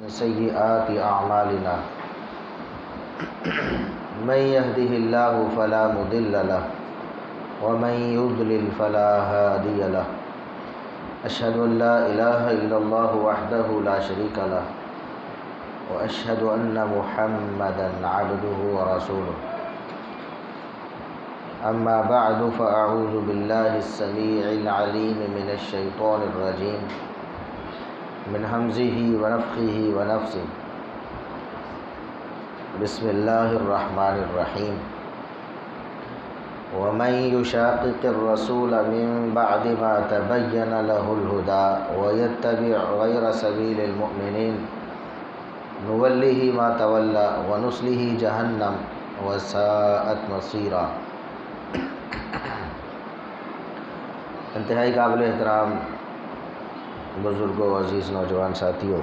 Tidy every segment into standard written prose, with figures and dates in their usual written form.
سيئات أعمالنا من يهده الله فلا مضل له ومن يضلل فلا هادي له أشهد أن لا إله إلا الله وحده لا شريك له وأشهد أن محمدا عبده ورسوله أما بعد فأعوذ بالله السميع العليم من الشيطان الرجيم من همزه ونفخه ونفسه بسم الله الرحمن الرحيم ومن يشاقق الرسول من بعد ما تبين له الهدى ويتبع غير سبيل المؤمنين نوله ما تولى ونصله جهنم وساءت مصيرا۔ انتہائی قابل احترام بزرگوں، عزیز نوجوان ساتھیوں،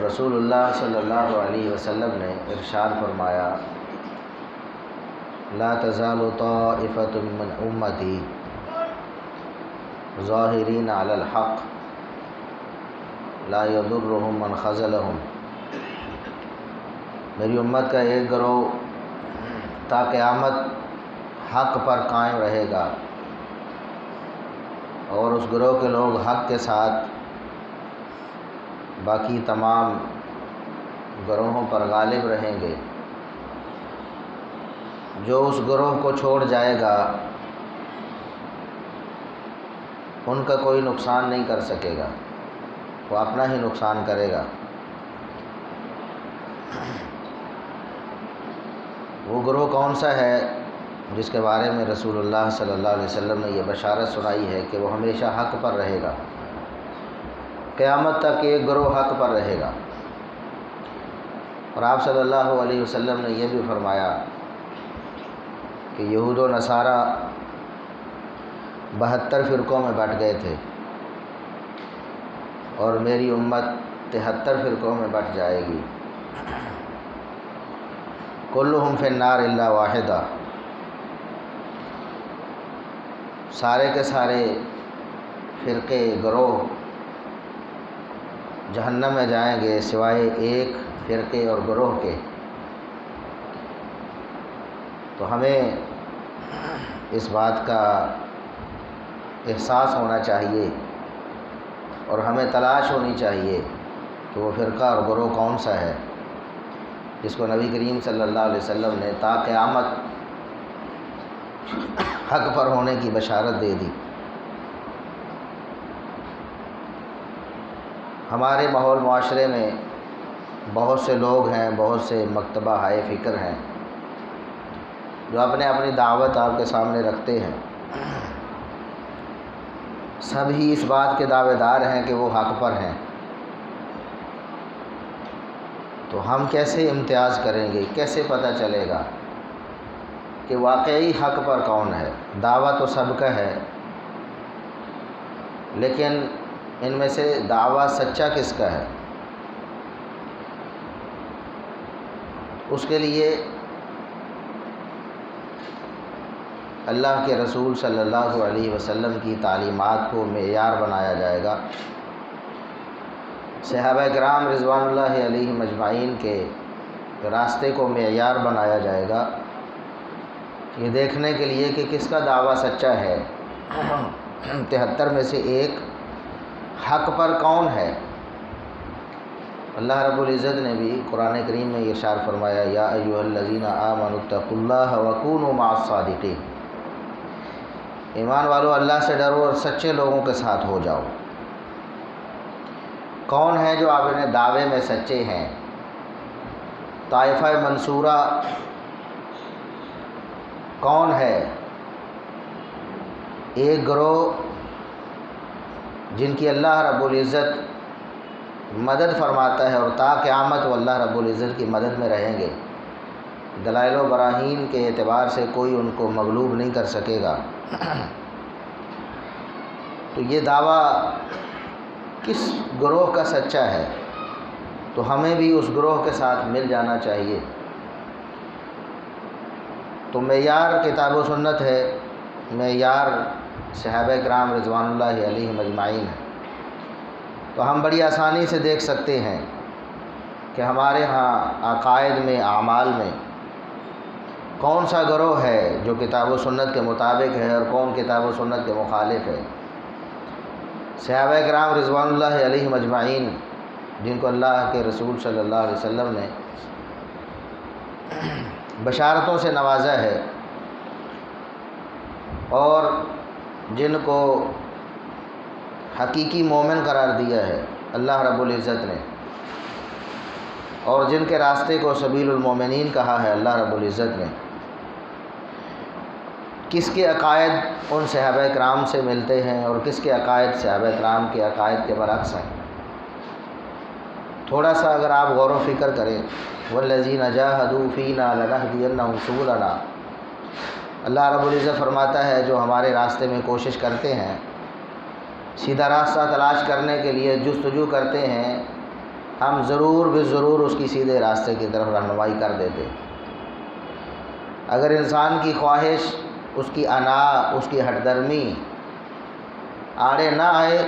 رسول اللہ صلی اللہ علیہ وسلم نے ارشاد فرمایا، لا تزال طائفۃ من امتی ظاہرین علی الحق لا یضرهم من خذلهم۔ میری امت کا ایک گروہ تا قیامت حق پر قائم رہے گا، اور اس گروہ کے لوگ حق کے ساتھ باقی تمام گروہوں پر غالب رہیں گے۔ جو اس گروہ کو چھوڑ جائے گا ان کا کوئی نقصان نہیں کر سکے گا، وہ اپنا ہی نقصان کرے گا۔ وہ گروہ کون سا ہے جس کے بارے میں رسول اللہ صلی اللہ علیہ وسلم نے یہ بشارت سنائی ہے کہ وہ ہمیشہ حق پر رہے گا، قیامت تک ایک گروہ حق پر رہے گا۔ اور آپ صلی اللہ علیہ وسلم نے یہ بھی فرمایا کہ یہود و نصارہ 72 فرقوں میں بٹ گئے تھے، اور میری امت 73 فرقوں میں بٹ جائے گی۔ کلہم فی النار الا واحدہ، سارے کے سارے فرقے گروہ جہنم میں جائیں گے سوائے ایک فرقے اور گروہ کے۔ تو ہمیں اس بات کا احساس ہونا چاہیے اور ہمیں تلاش ہونی چاہیے کہ وہ فرقہ اور گروہ کون سا ہے جس کو نبی کریم صلی اللہ علیہ وسلم نے تا قیامت حق پر ہونے کی بشارت دے دی۔ ہمارے ماحول معاشرے میں بہت سے لوگ ہیں، بہت سے مکتبہ ہائے فکر ہیں جو اپنے اپنی دعوت آپ کے سامنے رکھتے ہیں۔ سب ہی اس بات کے دعوے دار ہیں کہ وہ حق پر ہیں، تو ہم کیسے امتیاز کریں گے، کیسے پتہ چلے گا کہ واقعی حق پر کون ہے؟ دعویٰ تو سب کا ہے، لیکن ان میں سے دعویٰ سچا کس کا ہے؟ اس کے لیے اللہ کے رسول صلی اللہ علیہ وسلم کی تعلیمات کو معیار بنایا جائے گا، صحابہ کرام رضوان اللہ علیہم اجمعین کے راستے کو معیار بنایا جائے گا، یہ دیکھنے کے لیے کہ کس کا دعویٰ سچا ہے، 73 میں سے ایک حق پر کون ہے۔ اللہ رب العزت نے بھی قرآن کریم میں یہ ارشاد فرمایا، یا ایھا الذین آمنوا اتقوا اللہ وکونوا مع الصادقین۔ ایمان والو، اللہ سے ڈرو اور سچے لوگوں کے ساتھ ہو جاؤ۔ کون ہے جو اپنے دعوے میں سچے ہیں؟ طائفہ منصورہ کون ہے؟ ایک گروہ جن کی اللہ رب العزت مدد فرماتا ہے اور تا قیامت وہ اللہ رب العزت کی مدد میں رہیں گے، دلائل و براہین کے اعتبار سے کوئی ان کو مغلوب نہیں کر سکے گا۔ تو یہ دعویٰ کس گروہ کا سچا ہے؟ تو ہمیں بھی اس گروہ کے ساتھ مل جانا چاہیے۔ تو معیار کتاب و سنت ہے، معیار صحابہ کرام رضوان اللہ علیہم اجمعین ہیں، تو ہم بڑی آسانی سے دیکھ سکتے ہیں کہ ہمارے ہاں عقائد میں، اعمال میں کون سا گروہ ہے جو کتاب و سنت کے مطابق ہے اور کون کتاب و سنت کے مخالف ہے۔ صحابہ کرام رضوان اللہ علیہم اجمعین جن کو اللہ کے رسول صلی اللہ علیہ وسلم نے بشارتوں سے نوازا ہے اور جن کو حقیقی مومن قرار دیا ہے اللہ رب العزت نے، اور جن کے راستے کو سبیل المومنین کہا ہے اللہ رب العزت نے، کس کے عقائد ان صحابہ کرام سے ملتے ہیں اور کس کے عقائد صحابہ کرام کے عقائد کے برعکس ہیں۔ تھوڑا سا اگر آپ غور و فکر کریں، والذین جاہدوا فینا لنہدینہم سبلنا، اللہ رب العزت فرماتا ہے جو ہمارے راستے میں کوشش کرتے ہیں، سیدھا راستہ تلاش کرنے کے لیے جستجو کرتے ہیں، ہم ضرور بالضرور اس کی سیدھے راستے کی طرف رہنمائی کر دیتے۔ اگر انسان کی خواہش، اس کی انا، اس کی ہٹ درمی آڑے نہ آئے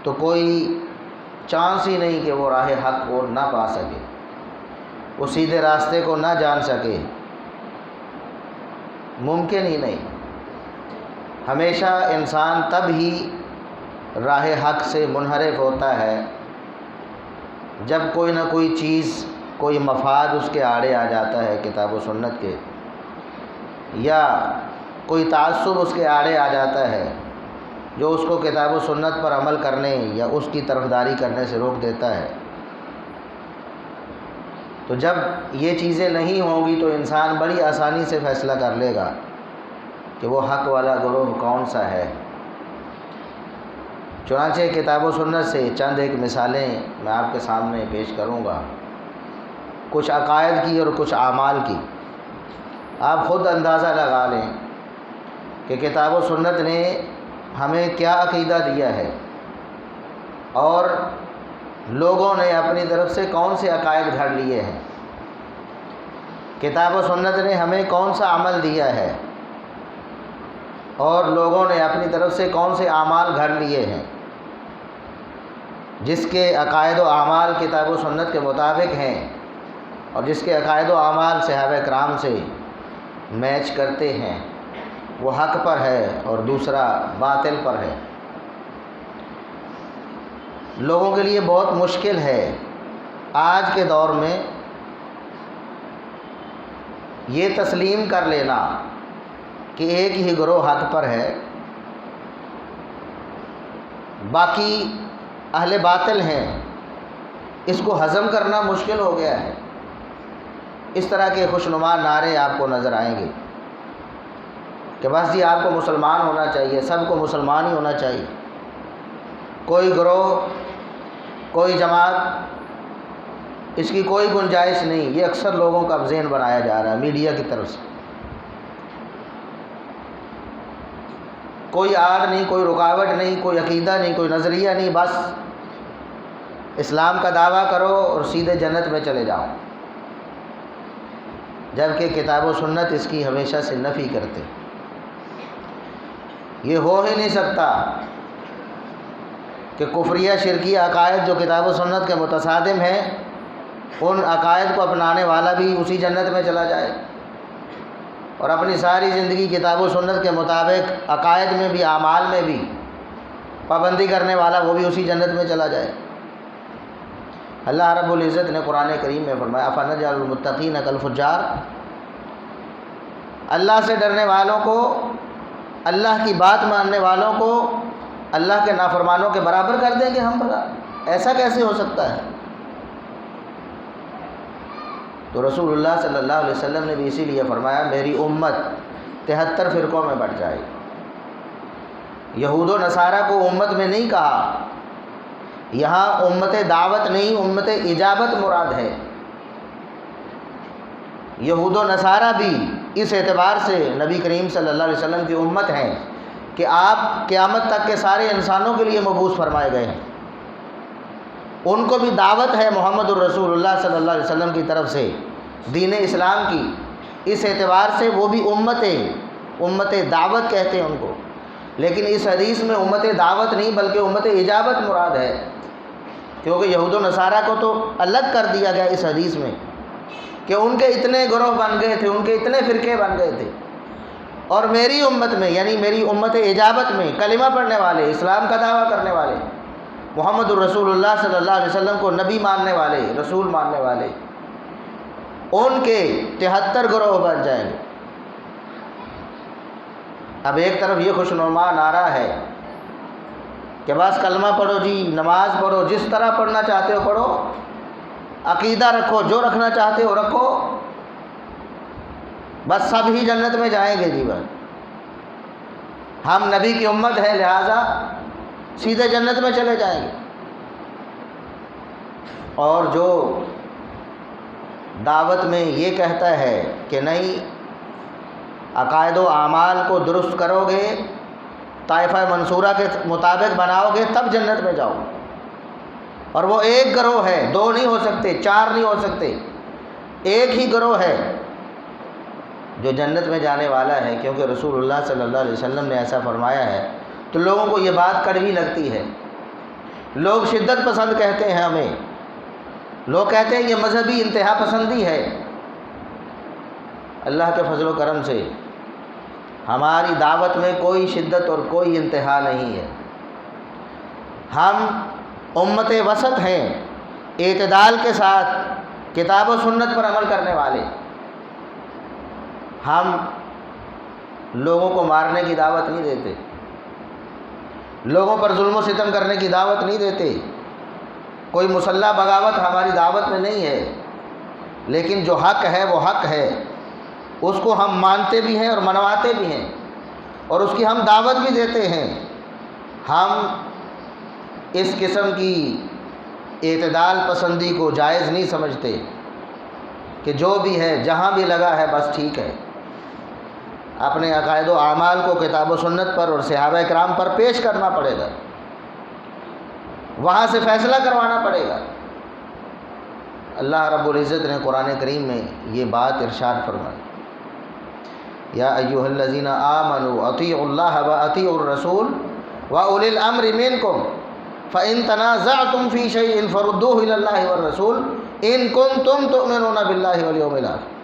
تو کوئی چانس ہی نہیں کہ وہ راہ حق کو نہ پا سکے، وہ سیدھے راستے کو نہ جان سکے، ممکن ہی نہیں۔ ہمیشہ انسان تب ہی راہ حق سے منحرف ہوتا ہے جب کوئی نہ کوئی چیز، کوئی مفاد اس کے آڑے آ جاتا ہے کتاب و سنت کے، یا کوئی تعصب اس کے آڑے آ جاتا ہے جو اس کو کتاب و سنت پر عمل کرنے یا اس کی طرفداری کرنے سے روک دیتا ہے۔ تو جب یہ چیزیں نہیں ہوں گی تو انسان بڑی آسانی سے فیصلہ کر لے گا کہ وہ حق والا گروہ کون سا ہے۔ چنانچہ کتاب و سنت سے چند ایک مثالیں میں آپ کے سامنے پیش کروں گا، کچھ عقائد کی اور کچھ اعمال کی۔ آپ خود اندازہ لگا لیں کہ کتاب و سنت نے ہمیں کیا عقیدہ دیا ہے اور لوگوں نے اپنی طرف سے کون سے عقائد گھڑ لیے ہیں۔ کتاب و سنت نے ہمیں کون سا عمل دیا ہے اور لوگوں نے اپنی طرف سے کون سے اعمال گھڑ لیے ہیں۔ جس کے عقائد و اعمال کتاب و سنت کے مطابق ہیں اور جس کے عقائد و اعمال صحابہ کرام سے میچ کرتے ہیں، وہ حق پر ہے اور دوسرا باطل پر ہے۔ لوگوں کے لیے بہت مشکل ہے آج کے دور میں یہ تسلیم کر لینا کہ ایک ہی گروہ حق پر ہے، باقی اہل باطل ہیں۔ اس کو ہضم کرنا مشکل ہو گیا ہے۔ اس طرح کے خوشنما نعرے آپ کو نظر آئیں گے کہ بس جی آپ کو مسلمان ہونا چاہیے، سب کو مسلمان ہی ہونا چاہیے، کوئی گروہ، کوئی جماعت، اس کی کوئی گنجائش نہیں۔ یہ اکثر لوگوں کا ذہن بنایا جا رہا ہے میڈیا کی طرف سے۔ کوئی آڑ نہیں، کوئی رکاوٹ نہیں، کوئی عقیدہ نہیں، کوئی نظریہ نہیں، بس اسلام کا دعویٰ کرو اور سیدھے جنت میں چلے جاؤ، جبکہ کتاب و سنت اس کی ہمیشہ سے نفی کرتے۔ یہ ہو ہی نہیں سکتا کہ کفریہ شرکیہ عقائد جو کتاب و سنت کے متصادم ہیں، ان عقائد کو اپنانے والا بھی اسی جنت میں چلا جائے اور اپنی ساری زندگی کتاب و سنت کے مطابق عقائد میں بھی، اعمال میں بھی پابندی کرنے والا وہ بھی اسی جنت میں چلا جائے۔ اللہ رب العزت نے قرآن کریم میں فرمایا افنجعل المتقین کالفجار، اللہ سے ڈرنے والوں کو، اللہ کی بات ماننے والوں کو اللہ کے نافرمانوں کے برابر کر دیں گے ہم بھلا؟ ایسا کیسے ہو سکتا ہے؟ تو رسول اللہ صلی اللہ علیہ وسلم نے بھی اسی لیے فرمایا میری امت 73 فرقوں میں بٹ جائے۔ یہود و نصارہ کو امت میں نہیں کہا، یہاں امت دعوت نہیں، امت اجابت مراد ہے۔ یہود و نصارہ بھی اس اعتبار سے نبی کریم صلی اللہ علیہ وسلم کی امت ہیں کہ آپ قیامت تک کے سارے انسانوں کے لیے مبعوث فرمائے گئے ہیں۔ ان کو بھی دعوت ہے محمد الرسول اللہ صلی اللہ علیہ وسلم کی طرف سے دین اسلام کی، اس اعتبار سے وہ بھی امت دعوت کہتے ہیں ان کو۔ لیکن اس حدیث میں امت دعوت نہیں بلکہ امت اجابت مراد ہے، کیونکہ یہود و نصارہ کو تو الگ کر دیا گیا اس حدیث میں کہ ان کے اتنے گروہ بن گئے تھے، ان کے اتنے فرقے بن گئے تھے، اور میری امت میں یعنی میری امت اجابت میں کلمہ پڑھنے والے، اسلام کا دعویٰ کرنے والے، محمد الرسول اللہ صلی اللہ علیہ وسلم کو نبی ماننے والے، رسول ماننے والے، ان کے 73 گروہ بن جائیں گے۔ اب ایک طرف یہ خوشنما نعرہ ہے کہ بس کلمہ پڑھو جی، نماز پڑھو، جس طرح پڑھنا چاہتے ہو پڑھو، عقیدہ رکھو، جو رکھنا چاہتے ہو رکھو، بس سب ہی جنت میں جائیں گے جی، بس ہم نبی کی امت ہے لہٰذا سیدھے جنت میں چلے جائیں گے۔ اور جو دعوت میں یہ کہتا ہے کہ نہیں، عقائد و اعمال کو درست کرو گے، طائفہ منصورہ کے مطابق بناؤ گے تب جنت میں جاؤ، اور وہ ایک گروہ ہے، 2 نہیں ہو سکتے، 4 نہیں ہو سکتے، ایک ہی گروہ ہے جو جنت میں جانے والا ہے، کیونکہ رسول اللہ صلی اللہ علیہ وسلم نے ایسا فرمایا ہے۔ تو لوگوں کو یہ بات کڑوی لگتی ہے، لوگ شدت پسند کہتے ہیں ہمیں، لوگ کہتے ہیں یہ مذہبی انتہا پسندی ہے۔ اللہ کے فضل و کرم سے ہماری دعوت میں کوئی شدت اور کوئی انتہا نہیں ہے، ہم امت وسط ہیں، اعتدال کے ساتھ کتاب و سنت پر عمل کرنے والے۔ ہم لوگوں کو مارنے کی دعوت نہیں دیتے، لوگوں پر ظلم و ستم کرنے کی دعوت نہیں دیتے، کوئی مسلح بغاوت ہماری دعوت میں نہیں ہے، لیکن جو حق ہے وہ حق ہے، اس کو ہم مانتے بھی ہیں اور منواتے بھی ہیں، اور اس کی ہم دعوت بھی دیتے ہیں۔ ہم اس قسم کی اعتدال پسندی کو جائز نہیں سمجھتے کہ جو بھی ہے جہاں بھی لگا ہے بس ٹھیک ہے، اپنے عقائد و اعمال کو کتاب و سنت پر اور صحابہ کرام پر پیش کرنا پڑے گا، وہاں سے فیصلہ کروانا پڑے گا۔ اللہ رب العزت نے قرآن کریم میں یہ بات ارشاد فرمائی، یا ایھا الذین آمنوا اطیعوا اللہ واطیعوا الرسول واولی الامر منکم فإن تنازعتم فی شیء فردوہ الی اللہ والرسول ان کنتم تؤمنون باللہ والیوم الآخر۔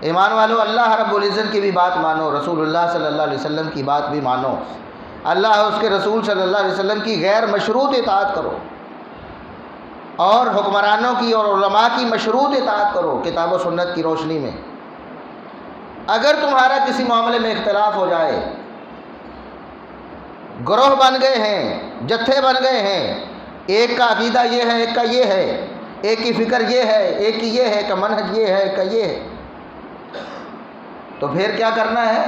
ایمان والو، اللہ رب العزت کی بھی بات مانو، رسول اللہ صلی اللہ علیہ وسلم کی بات بھی مانو، اللہ اور اس کے رسول صلی اللہ علیہ وسلم کی غیر مشروط اطاعت کرو، اور حکمرانوں کی اور علماء کی مشروط اطاعت کرو کتاب و سنت کی روشنی میں۔ اگر تمہارا کسی معاملے میں اختلاف ہو جائے، گروہ بن گئے ہیں، جتھے بن گئے ہیں، ایک کا عقیدہ یہ ہے، ایک کا یہ ہے، ایک کی فکر یہ ہے، ایک کی یہ ہے، کہ منہج یہ ہے، کہ یہ ہے، تو پھر کیا کرنا ہے؟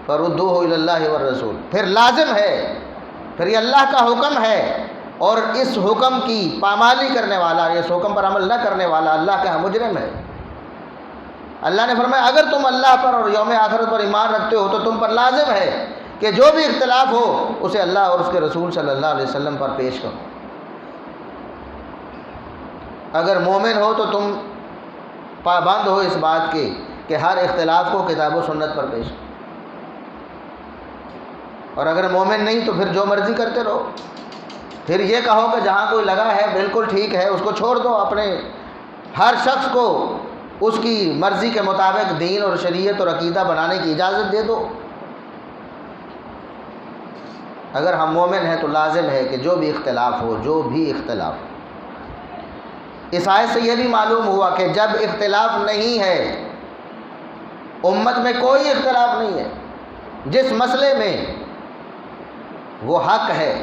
فردوہ الی اللہ والرسول، پھر لازم ہے، پھر یہ اللہ کا حکم ہے، اور اس حکم کی پامالی کرنے والا، اس حکم پر عمل نہ کرنے والا اللہ کا مجرم ہے۔ اللہ نے فرمایا اگر تم اللہ پر اور یوم آخرت پر ایمان رکھتے ہو تو تم پر لازم ہے کہ جو بھی اختلاف ہو اسے اللہ اور اس کے رسول صلی اللہ علیہ وسلم پر پیش کرو۔ اگر مومن ہو تو تم پابند ہو اس بات کے کہ ہر اختلاف کو کتاب و سنت پر پیش کرو، اور اگر مومن نہیں تو پھر جو مرضی کرتے رہو، پھر یہ کہو کہ جہاں کوئی لگا ہے بالکل ٹھیک ہے، اس کو چھوڑ دو، اپنے ہر شخص کو اس کی مرضی کے مطابق دین اور شریعت اور عقیدہ بنانے کی اجازت دے دو۔ اگر ہم مومن ہیں تو لازم ہے کہ جو بھی اختلاف ہو، جو بھی اختلاف ہو۔ اس آیت سے یہ بھی معلوم ہوا کہ جب اختلاف نہیں ہے، امت میں کوئی اختلاف نہیں ہے، جس مسئلے میں وہ حق ہے،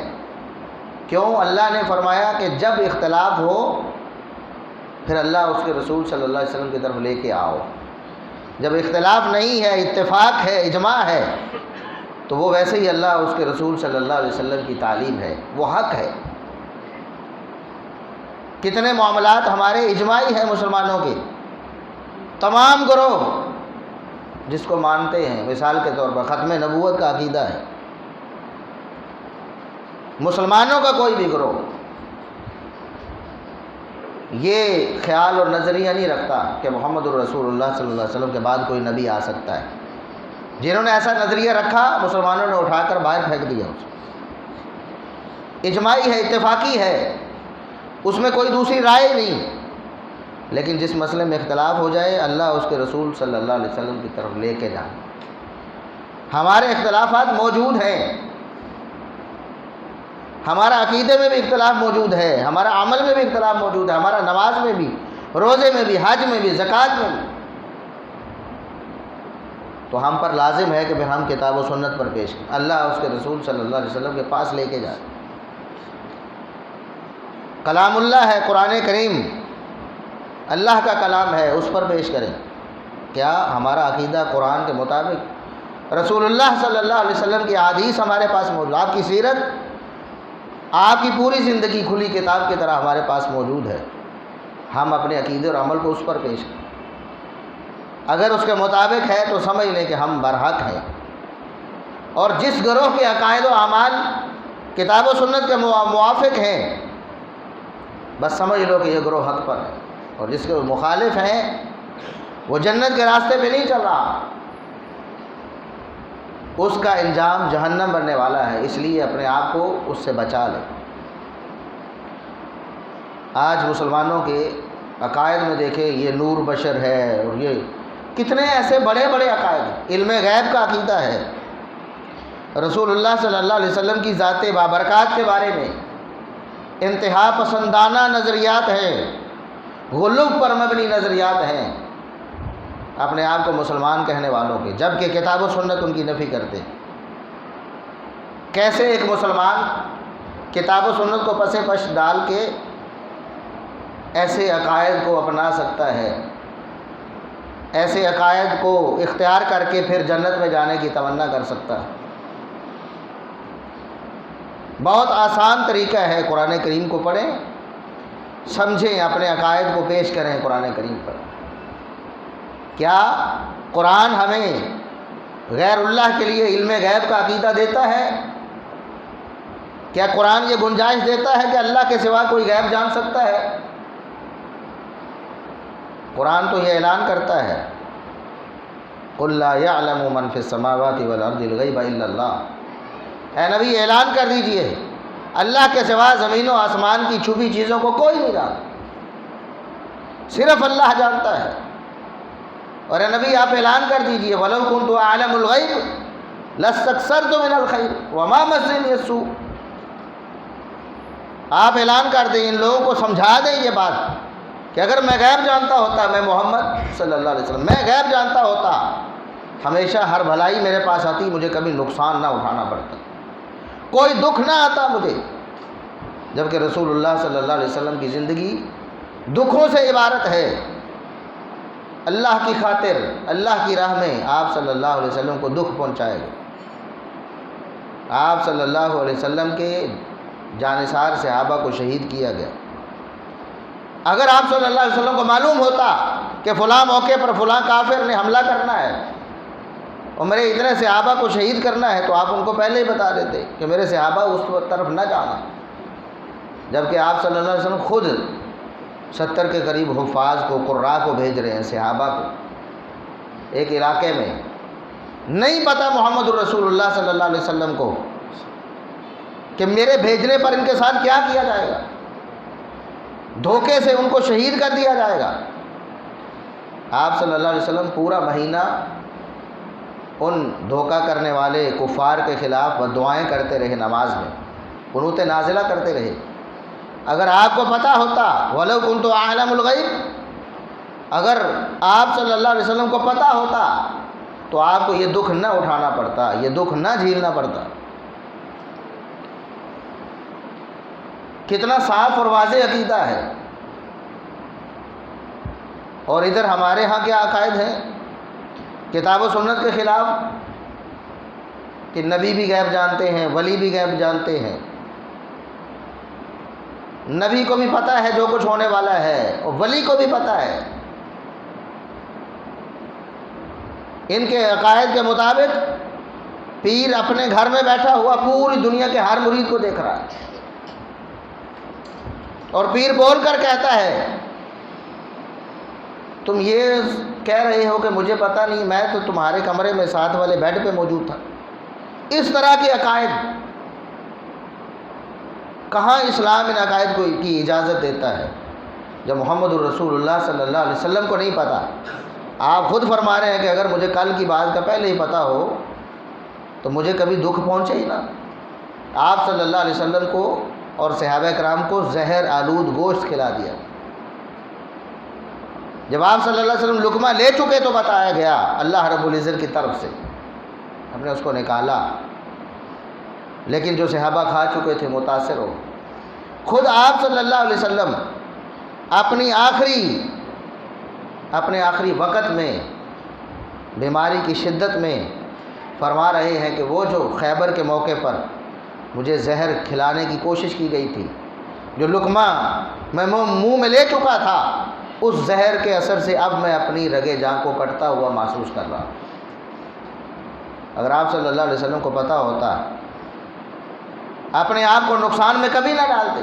کیوں؟ اللہ نے فرمایا کہ جب اختلاف ہو پھر اللہ اس کے رسول صلی اللہ علیہ وسلم کی طرف لے کے آؤ۔ جب اختلاف نہیں ہے، اتفاق ہے، اجماع ہے، تو وہ ویسے ہی اللہ اور اس کے رسول صلی اللہ علیہ وسلم کی تعلیم ہے، وہ حق ہے۔ کتنے معاملات ہمارے اجماعی ہیں مسلمانوں کے، تمام گروہ جس کو مانتے ہیں، مثال کے طور پر ختم نبوت کا عقیدہ ہے، مسلمانوں کا کوئی بھی گروہ یہ خیال اور نظریہ نہیں رکھتا کہ محمد الرسول اللہ صلی اللہ علیہ وسلم کے بعد کوئی نبی آ سکتا ہے، جنہوں نے ایسا نظریہ رکھا مسلمانوں نے اٹھا کر باہر پھینک دیا اسے۔ اجماعی ہے، اتفاقی ہے، اس میں کوئی دوسری رائے نہیں، لیکن جس مسئلے میں اختلاف ہو جائے اللہ اس کے رسول صلی اللہ علیہ وسلم کی طرف لے کے جائیں۔ ہمارے اختلافات موجود ہیں، ہمارا عقیدے میں بھی اختلاف موجود ہے، ہمارا عمل میں بھی اختلاف موجود ہے، ہمارا نماز میں بھی، روزے میں بھی، حج میں بھی، زکوٰۃ میں بھی، تو ہم پر لازم ہے کہ پھر ہم کتاب و سنت پر پیش کریں، اللہ اس کے رسول صلی اللہ علیہ وسلم کے پاس لے کے جائیں۔ کلام اللہ ہے قرآن کریم، اللہ کا کلام ہے، اس پر پیش کریں۔ کیا ہمارا عقیدہ قرآن کے مطابق، رسول اللہ صلی اللہ علیہ وسلم کی احادیث ہمارے پاس موجود، آپ کی سیرت، آپ کی پوری زندگی کھلی کتاب کی طرح ہمارے پاس موجود ہے، ہم اپنے عقیدے اور عمل کو اس پر پیش کریں۔ اگر اس کے مطابق ہے تو سمجھ لیں کہ ہم برحق ہیں، اور جس گروہ کے عقائد و اعمال کتاب و سنت کے موافق ہیں بس سمجھ لو کہ یہ گروہ حق پر ہے، اور جس کے مخالف ہیں وہ جنت کے راستے پہ نہیں چل رہا، اس کا انجام جہنم بننے والا ہے، اس لیے اپنے آپ کو اس سے بچا لیں۔ آج مسلمانوں کے عقائد میں دیکھیں، یہ نور بشر ہے، اور یہ کتنے ایسے بڑے بڑے عقائد ہیں، علم غیب کا عقیدہ ہے، رسول اللہ صلی اللہ علیہ وسلم کی ذات بابرکات کے بارے میں انتہا پسندانہ نظریات ہیں، غلو پر مبنی نظریات ہیں اپنے آپ کو مسلمان کہنے والوں کے، جبکہ کتاب و سنت ان کی نفی کرتے۔ کیسے ایک مسلمان کتاب و سنت کو پس پش ڈال کے ایسے عقائد کو اپنا سکتا ہے، ایسے عقائد کو اختیار کر کے پھر جنت میں جانے کی تمنا کر سکتا ہے؟ بہت آسان طریقہ ہے، قرآن کریم کو پڑھیں، سمجھیں، اپنے عقائد کو پیش کریں قرآن کریم پر۔ کیا قرآن ہمیں غیر اللہ کے لیے علم غیب کا عقیدہ دیتا ہے؟ کیا قرآن یہ گنجائش دیتا ہے کہ اللہ کے سوا کوئی غیب جان سکتا ہے؟ قرآن تو یہ اعلان کرتا ہے، قُلْ لَا يَعْلَمُ مَنْ فِي السَّمَاوَاتِ وَالْأَرْضِ الْغَيْبَ إِلَّا اللَّهُ، اے نبی اعلان کر دیجئے اللہ کے سوا زمین و آسمان کی چھپی چیزوں کو کوئی نہیں جانتا، صرف اللہ جانتا ہے۔ اور اے نبی آپ اعلان کر دیجئے وَلَوْ كُنْتُ أَعْلَمُ الْغَيْبَ لَاسْتَكْثَرْتُ مِنَ الْخَيْرِ وَمَا مَسَّنِيَ السُّوءُ، آپ اعلان کر دیں، ان لوگوں کو سمجھا دیں یہ بات کہ اگر میں غیب جانتا ہوتا، میں محمد صلی اللہ علیہ وسلم، میں غیب جانتا ہوتا، ہمیشہ ہر بھلائی میرے پاس آتی، مجھے کبھی نقصان نہ اٹھانا پڑتا، کوئی دکھ نہ آتا مجھے، جبکہ رسول اللہ صلی اللہ علیہ وسلم کی زندگی دکھوں سے عبارت ہے۔ اللہ کی خاطر، اللہ کی راہ میں آپ صلی اللہ علیہ وسلم کو دکھ پہنچائے گا۔ آپ صلی اللہ علیہ وسلم کے جانثار صحابہ کو شہید کیا گیا۔ اگر آپ صلی اللہ علیہ وسلم کو معلوم ہوتا کہ فلاں موقع پر فلاں کافر نے حملہ کرنا ہے اور میرے اتنے صحابہ کو شہید کرنا ہے، تو آپ ان کو پہلے ہی بتا دیتے کہ میرے صحابہ اس طرف نہ جانا، جبکہ آپ صلی اللہ علیہ وسلم خود 70 کے قریب حفاظ کو، قراء کو بھیج رہے ہیں، صحابہ کو، ایک علاقے میں نہیں پتہ محمد الرسول اللہ صلی اللہ علیہ وسلم کو کہ میرے بھیجنے پر ان کے ساتھ کیا کیا جائے گا، دھوکے سے ان کو شہید کر دیا جائے گا۔ آپ صلی اللہ علیہ وسلم پورا مہینہ ان دھوکہ کرنے والے کفار کے خلاف دعائیں کرتے رہے، نماز میں قنوت نازلہ کرتے رہے۔ اگر آپ کو پتہ ہوتا وَلَوْ كُنْتُ أَعْلَمُ الْغَيْبَ، اگر آپ صلی اللہ علیہ وسلم کو پتہ ہوتا تو آپ کو یہ دکھ نہ اٹھانا پڑتا، یہ دکھ نہ جھیلنا پڑتا۔ کتنا صاف اور واضح عقیدہ ہے، اور ادھر ہمارے ہاں کیا عقائد ہیں کتاب و سنت کے خلاف، کہ نبی بھی غیب جانتے ہیں، ولی بھی غیب جانتے ہیں، نبی کو بھی پتہ ہے جو کچھ ہونے والا ہے، اور ولی کو بھی پتہ ہے۔ ان کے عقائد کے مطابق پیر اپنے گھر میں بیٹھا ہوا پوری دنیا کے ہر مرید کو دیکھ رہا ہے، اور پیر بول کر کہتا ہے تم یہ کہہ رہے ہو کہ مجھے پتہ نہیں، میں تو تمہارے کمرے میں ساتھ والے بیڈ پہ موجود تھا۔ اس طرح کے عقائد کہاں اسلام ان عقائد کو کی اجازت دیتا ہے؟ جب محمد الرسول اللہ صلی اللہ علیہ وسلم کو نہیں پتہ، آپ خود فرما رہے ہیں کہ اگر مجھے کل کی بات کا پہلے ہی پتہ ہو تو مجھے کبھی دکھ پہنچے ہی نہ۔ آپ صلی اللہ علیہ وسلم کو اور صحابہ کرام کو زہر آلود گوشت کھلا دیا۔ جب آپ صلی اللہ علیہ وسلم لقمہ لے چکے تو بتایا گیا اللہ رب العزت کی طرف سے، ہم نے اس کو نکالا، لیکن جو صحابہ کھا چکے تھے متاثر ہو۔ خود آپ صلی اللہ علیہ وسلم اپنے آخری وقت میں بیماری کی شدت میں فرما رہے ہیں کہ وہ جو خیبر کے موقع پر مجھے زہر کھلانے کی کوشش کی گئی تھی، جو لقمہ میں منہ میں لے چکا تھا، اس زہر کے اثر سے اب میں اپنی رگے جاں کو کٹتا ہوا محسوس کر رہا ہوں۔ اگر آپ صلی اللہ علیہ وسلم کو پتہ ہوتا، اپنے آپ کو نقصان میں کبھی نہ ڈالتے۔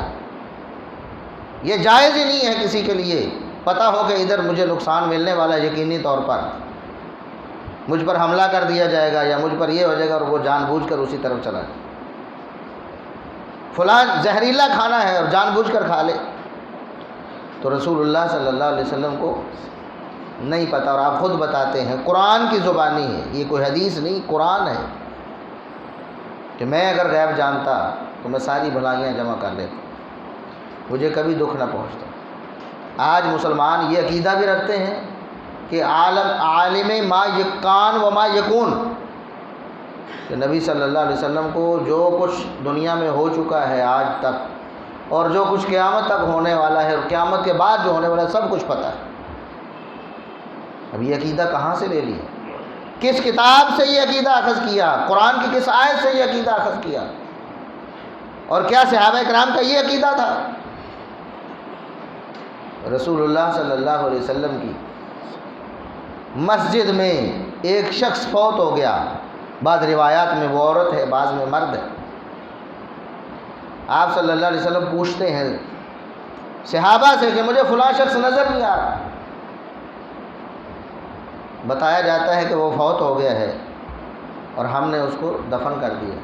یہ جائز ہی نہیں ہے کسی کے لیے پتہ ہو کہ ادھر مجھے نقصان ملنے والا، یقینی طور پر مجھ پر حملہ کر دیا جائے گا یا مجھ پر یہ ہو جائے گا، اور وہ جان بوجھ کر اسی طرف چلا جائے۔ فلاں زہریلا کھانا ہے اور جان بوجھ کر کھا لے، تو رسول اللہ صلی اللہ علیہ وسلم کو نہیں پتہ، اور آپ خود بتاتے ہیں، قرآن کی زبانی ہے یہ، کوئی حدیث نہیں، قرآن ہے کہ میں اگر غیب جانتا تو میں ساری بھلائیاں جمع کر لیتا، مجھے کبھی دکھ نہ پہنچتا۔ آج مسلمان یہ عقیدہ بھی رکھتے ہیں کہ عالم ما یکان و ما یکون، کہ نبی صلی اللہ علیہ وسلم کو جو کچھ دنیا میں ہو چکا ہے آج تک، اور جو کچھ قیامت تک ہونے والا ہے، اور قیامت کے بعد جو ہونے والا ہے، سب کچھ پتہ ہے۔ اب یہ عقیدہ کہاں سے لے لیا؟ کس کتاب سے یہ عقیدہ اخذ کیا؟ قرآن کی کس آیت سے یہ عقیدہ اخذ کیا؟ اور کیا صحابہ کرام کا یہ عقیدہ تھا؟ رسول اللہ صلی اللہ علیہ وسلم کی مسجد میں ایک شخص فوت ہو گیا، بعض روایات میں وہ عورت ہے، بعض میں مرد ہے۔ آپ صلی اللہ علیہ وسلم پوچھتے ہیں صحابہ سے کہ مجھے فلاں شخص نظر نہیں آ رہا، بتایا جاتا ہے کہ وہ فوت ہو گیا ہے اور ہم نے اس کو دفن کر دیا۔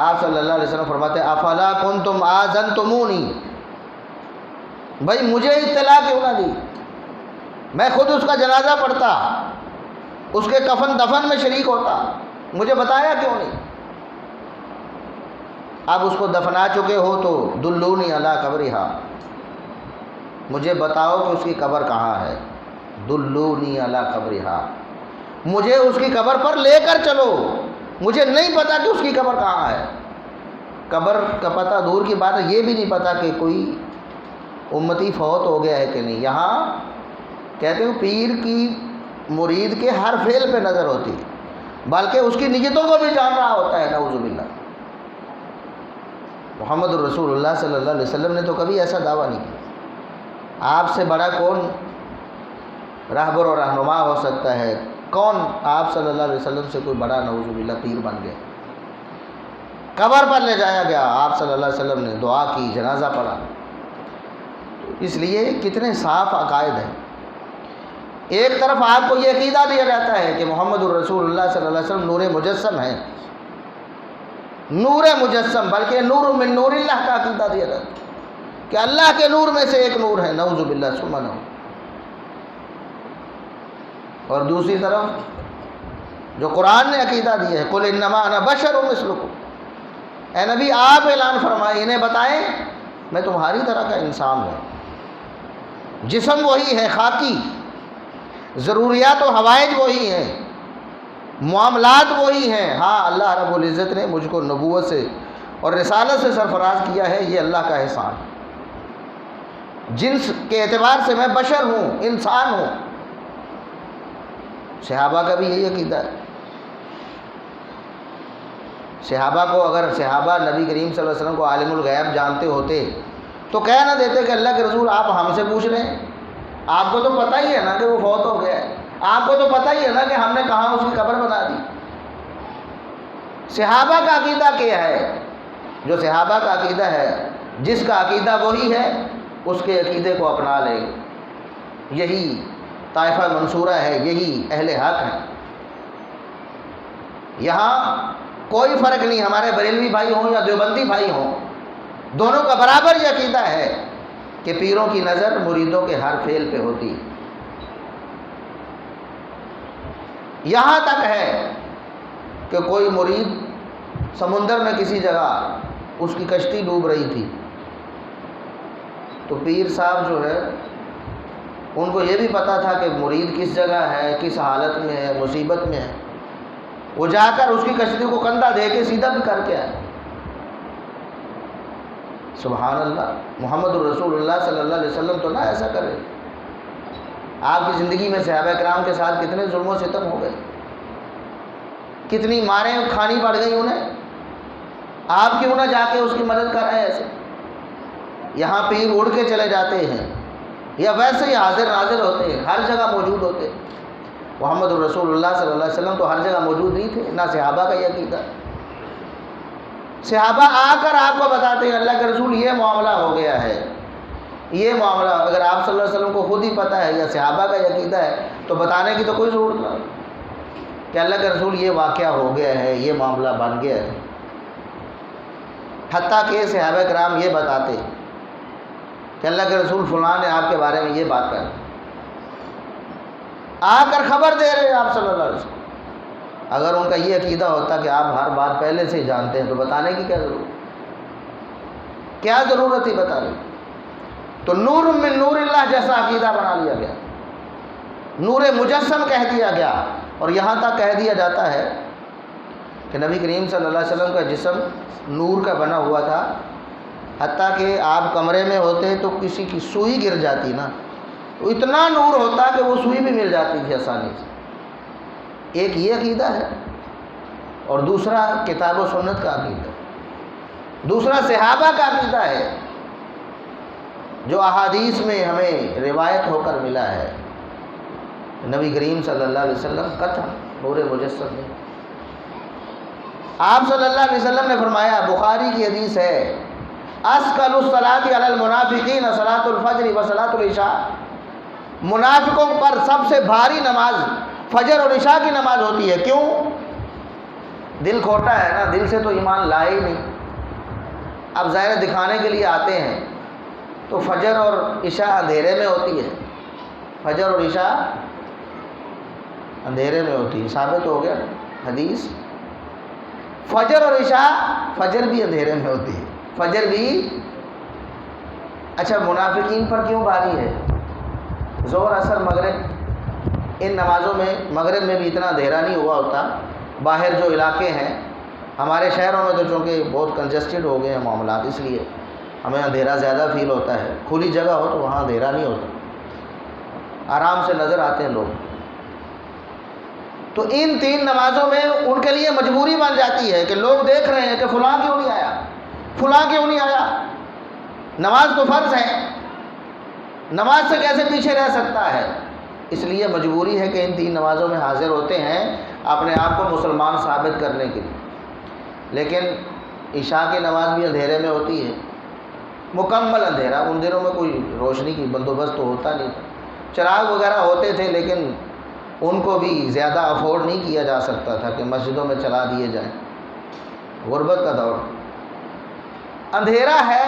آپ صلی اللہ علیہ وسلم فرماتے ہیں افلا کنتم آذنتمونی، بھائی مجھے اطلاع کیوں نہ دی؟ میں خود اس کا جنازہ پڑھتا، اس کے کفن دفن میں شریک ہوتا، مجھے بتایا کیوں نہیں؟ اب اس کو دفنا چکے ہو تو دلونی علی قبرہا، مجھے بتاؤ کہ اس کی قبر کہاں ہے۔ دلونی علی قبرہا، مجھے اس کی قبر پر لے کر چلو، مجھے نہیں پتا کہ اس کی قبر کہاں ہے۔ قبر کا پتہ دور کی بات ہے، یہ بھی نہیں پتا کہ کوئی امتی فوت ہو گیا ہے کہ نہیں۔ یہاں کہتے ہیں پیر کی مرید کے ہر فعل پہ نظر ہوتی ہے، بلکہ اس کی نیتوں کو بھی جان رہا ہوتا ہے، نعوذ باللہ۔ محمد الرسول اللہ صلی اللہ علیہ وسلم نے تو کبھی ایسا دعویٰ نہیں کیا۔ آپ سے بڑا کون رہبر اور رہنما ہو سکتا ہے؟ کون آپ صلی اللہ علیہ وسلم سے کوئی بڑا نعوذ باللہ پیر بن گیا؟ قبر پر لے جایا گیا، آپ صلی اللہ علیہ وسلم نے دعا کی، جنازہ پڑھا۔ اس لیے کتنے صاف عقائد ہیں۔ ایک طرف آپ کو یہ عقیدہ دیا جاتا ہے کہ محمد الرسول اللہ صلی اللہ علیہ وسلم نور مجسم ہے، نور مجسم، بلکہ نور من نور اللہ کا عقیدہ دیا جاتا ہے کہ اللہ کے نور میں سے ایک نور ہے، نعوذ باللہ ثم نعوذ۔ اور دوسری طرف جو قرآن نے عقیدہ دیا ہے قل انما انا بشر مثلکم، اے نبی آپ اعلان فرمائیں، انہیں بتائیں میں تمہاری طرح کا انسان ہوں، جسم وہی ہے خاکی، ضروریات و حوائج وہی ہیں، معاملات وہی ہیں، ہاں اللہ رب العزت نے مجھ کو نبوت سے اور رسالت سے سرفراز کیا ہے، یہ اللہ کا احسان۔ جنس کے اعتبار سے میں بشر ہوں، انسان ہوں۔ صحابہ کا بھی یہی عقیدہ ہے۔ صحابہ کو اگر صحابہ نبی کریم صلی اللہ علیہ وسلم کو عالم الغیب جانتے ہوتے تو کہہ نہ دیتے کہ اللہ کے رسول آپ ہم سے پوچھ رہے ہیں، آپ کو تو پتہ ہی ہے نا کہ وہ فوت ہو گیا ہے، آپ کو تو پتہ ہی ہے نا کہ ہم نے کہاں اس کی قبر بنا دی۔ صحابہ کا عقیدہ کیا ہے؟ جو صحابہ کا عقیدہ ہے، جس کا عقیدہ وہی ہے، اس کے عقیدے کو اپنا لے، یہی طائفہ منصورہ ہے، یہی اہل حق ہیں۔ یہاں کوئی فرق نہیں، ہمارے بریلوی بھائی ہوں یا دیوبندی بھائی ہوں، دونوں کا برابر یہ عقیدہ ہے کہ پیروں کی نظر مریدوں کے ہر فعل پہ ہوتی ہے۔ یہاں تک ہے کہ کوئی مرید سمندر میں کسی جگہ اس کی کشتی ڈوب رہی تھی، تو پیر صاحب جو ہے ان کو یہ بھی پتہ تھا کہ مرید کس جگہ ہے، کس حالت میں ہے، مصیبت میں ہے، وہ جا کر اس کی کشتی کو کندھا دے کے سیدھا بھی کر کے آئے۔ سبحان اللہ، محمد الرسول اللہ صلی اللہ علیہ وسلم تو نہ ایسا کرے۔ آپ کی زندگی میں صحابہ کرام کے ساتھ کتنے ظلم و ستم ہو گئے، کتنی ماریں کھانی پڑ گئی انہیں، آپ کیوں نہ جا کے اس کی مدد کر رہے ہیں ایسے؟ یہاں پیر اڑ کے چلے جاتے ہیں یا ویسے ہی حاضر ناظر ہوتے ہیں، ہر جگہ موجود ہوتے ہیں۔ محمد الرسول اللہ صلی اللہ علیہ وسلم تو ہر جگہ موجود نہیں تھے، نہ صحابہ کا یہ عقیدہ۔ صحابہ آ کر آپ کو بتاتے ہیں اللہ کے رسول یہ معاملہ ہو گیا ہے، یہ معاملہ اگر آپ صلی اللہ علیہ وسلم کو خود ہی پتہ ہے یا صحابہ کا یہ عقیدہ ہے تو بتانے کی تو کوئی ضرورت نہیں کہ اللہ کے رسول یہ واقعہ ہو گیا ہے، یہ معاملہ بن گیا ہے۔ حتیٰ کہ صحابہ کرام یہ بتاتے کہ اللہ کے رسول فلاں نے آپ کے بارے میں یہ بات کہی، آ کر خبر دے رہے ہیں آپ صلی اللہ علیہ وسلم۔ اگر ان کا یہ عقیدہ ہوتا کہ آپ ہر بات پہلے سے ہی جانتے ہیں تو بتانے کی کیا ضرورت تھی بتانے کی؟ تو نور من نور اللہ جیسا عقیدہ بنا لیا گیا، نور مجسم کہہ دیا گیا، اور یہاں تک کہہ دیا جاتا ہے کہ نبی کریم صلی اللہ علیہ وسلم کا جسم نور کا بنا ہوا تھا، حتیٰ کہ آپ کمرے میں ہوتے تو کسی کی سوئی گر جاتی نا تو اتنا نور ہوتا کہ وہ سوئی بھی مل جاتی تھی آسانی سے۔ ایک یہ عقیدہ ہے، اور دوسرا کتاب و سنت کا عقیدہ، دوسرا صحابہ کا عقیدہ ہے جو احادیث میں ہمیں روایت ہو کر ملا ہے۔ نبی کریم صلی اللہ علیہ وسلم قطع نور مجسم میں، آپ صلی اللہ علیہ وسلم نے فرمایا، بخاری کی حدیث ہے، اثقل الصلاۃ علی المنافقین صلاۃ الفجر و صلاۃ العشاء، منافقوں پر سب سے بھاری نماز فجر اور عشاء کی نماز ہوتی ہے۔ کیوں؟ دل کھوٹا ہے نا، دل سے تو ایمان لائے ہی نہیں، اب ظاہر دکھانے کے لیے آتے ہیں۔ تو فجر اور عشاء اندھیرے میں ہوتی ہے، فجر اور عشاء اندھیرے میں ہوتی ہے، ثابت ہو گیا حدیث۔ فجر اور عشاء، فجر بھی اندھیرے میں ہوتی ہے، فجر بھی۔ اچھا منافقین پر کیوں بھاری ہے؟ ظہر اثر مغرب ان نمازوں میں، مغرب میں بھی اتنا اندھیرا نہیں ہوا ہوتا۔ باہر جو علاقے ہیں ہمارے شہروں میں تو چونکہ بہت کنجسٹڈ ہو گئے ہیں معاملات، اس لیے ہمیں اندھیرا زیادہ فیل ہوتا ہے۔ کھلی جگہ ہو تو وہاں اندھیرا نہیں ہوتا، آرام سے نظر آتے ہیں لوگ۔ تو ان تین نمازوں میں ان کے لیے مجبوری بن جاتی ہے کہ لوگ دیکھ رہے ہیں کہ فلاں کیوں نہیں آیا، فلاں کیوں نہیں آیا، نماز تو فرض ہے، نماز سے کیسے پیچھے رہ سکتا ہے؟ اس لیے مجبوری ہے کہ ان تین نمازوں میں حاضر ہوتے ہیں اپنے آپ کو مسلمان ثابت کرنے کے لیے۔ لیکن عشاء کی نماز بھی اندھیرے میں ہوتی ہے، مکمل اندھیرا، ان دنوں میں کوئی روشنی کی بندوبست تو ہوتا نہیں تھا، چراغ وغیرہ ہوتے تھے لیکن ان کو بھی زیادہ افورڈ نہیں کیا جا سکتا تھا کہ مسجدوں میں چلا دیے جائیں، غربت کا دور، اندھیرا ہے۔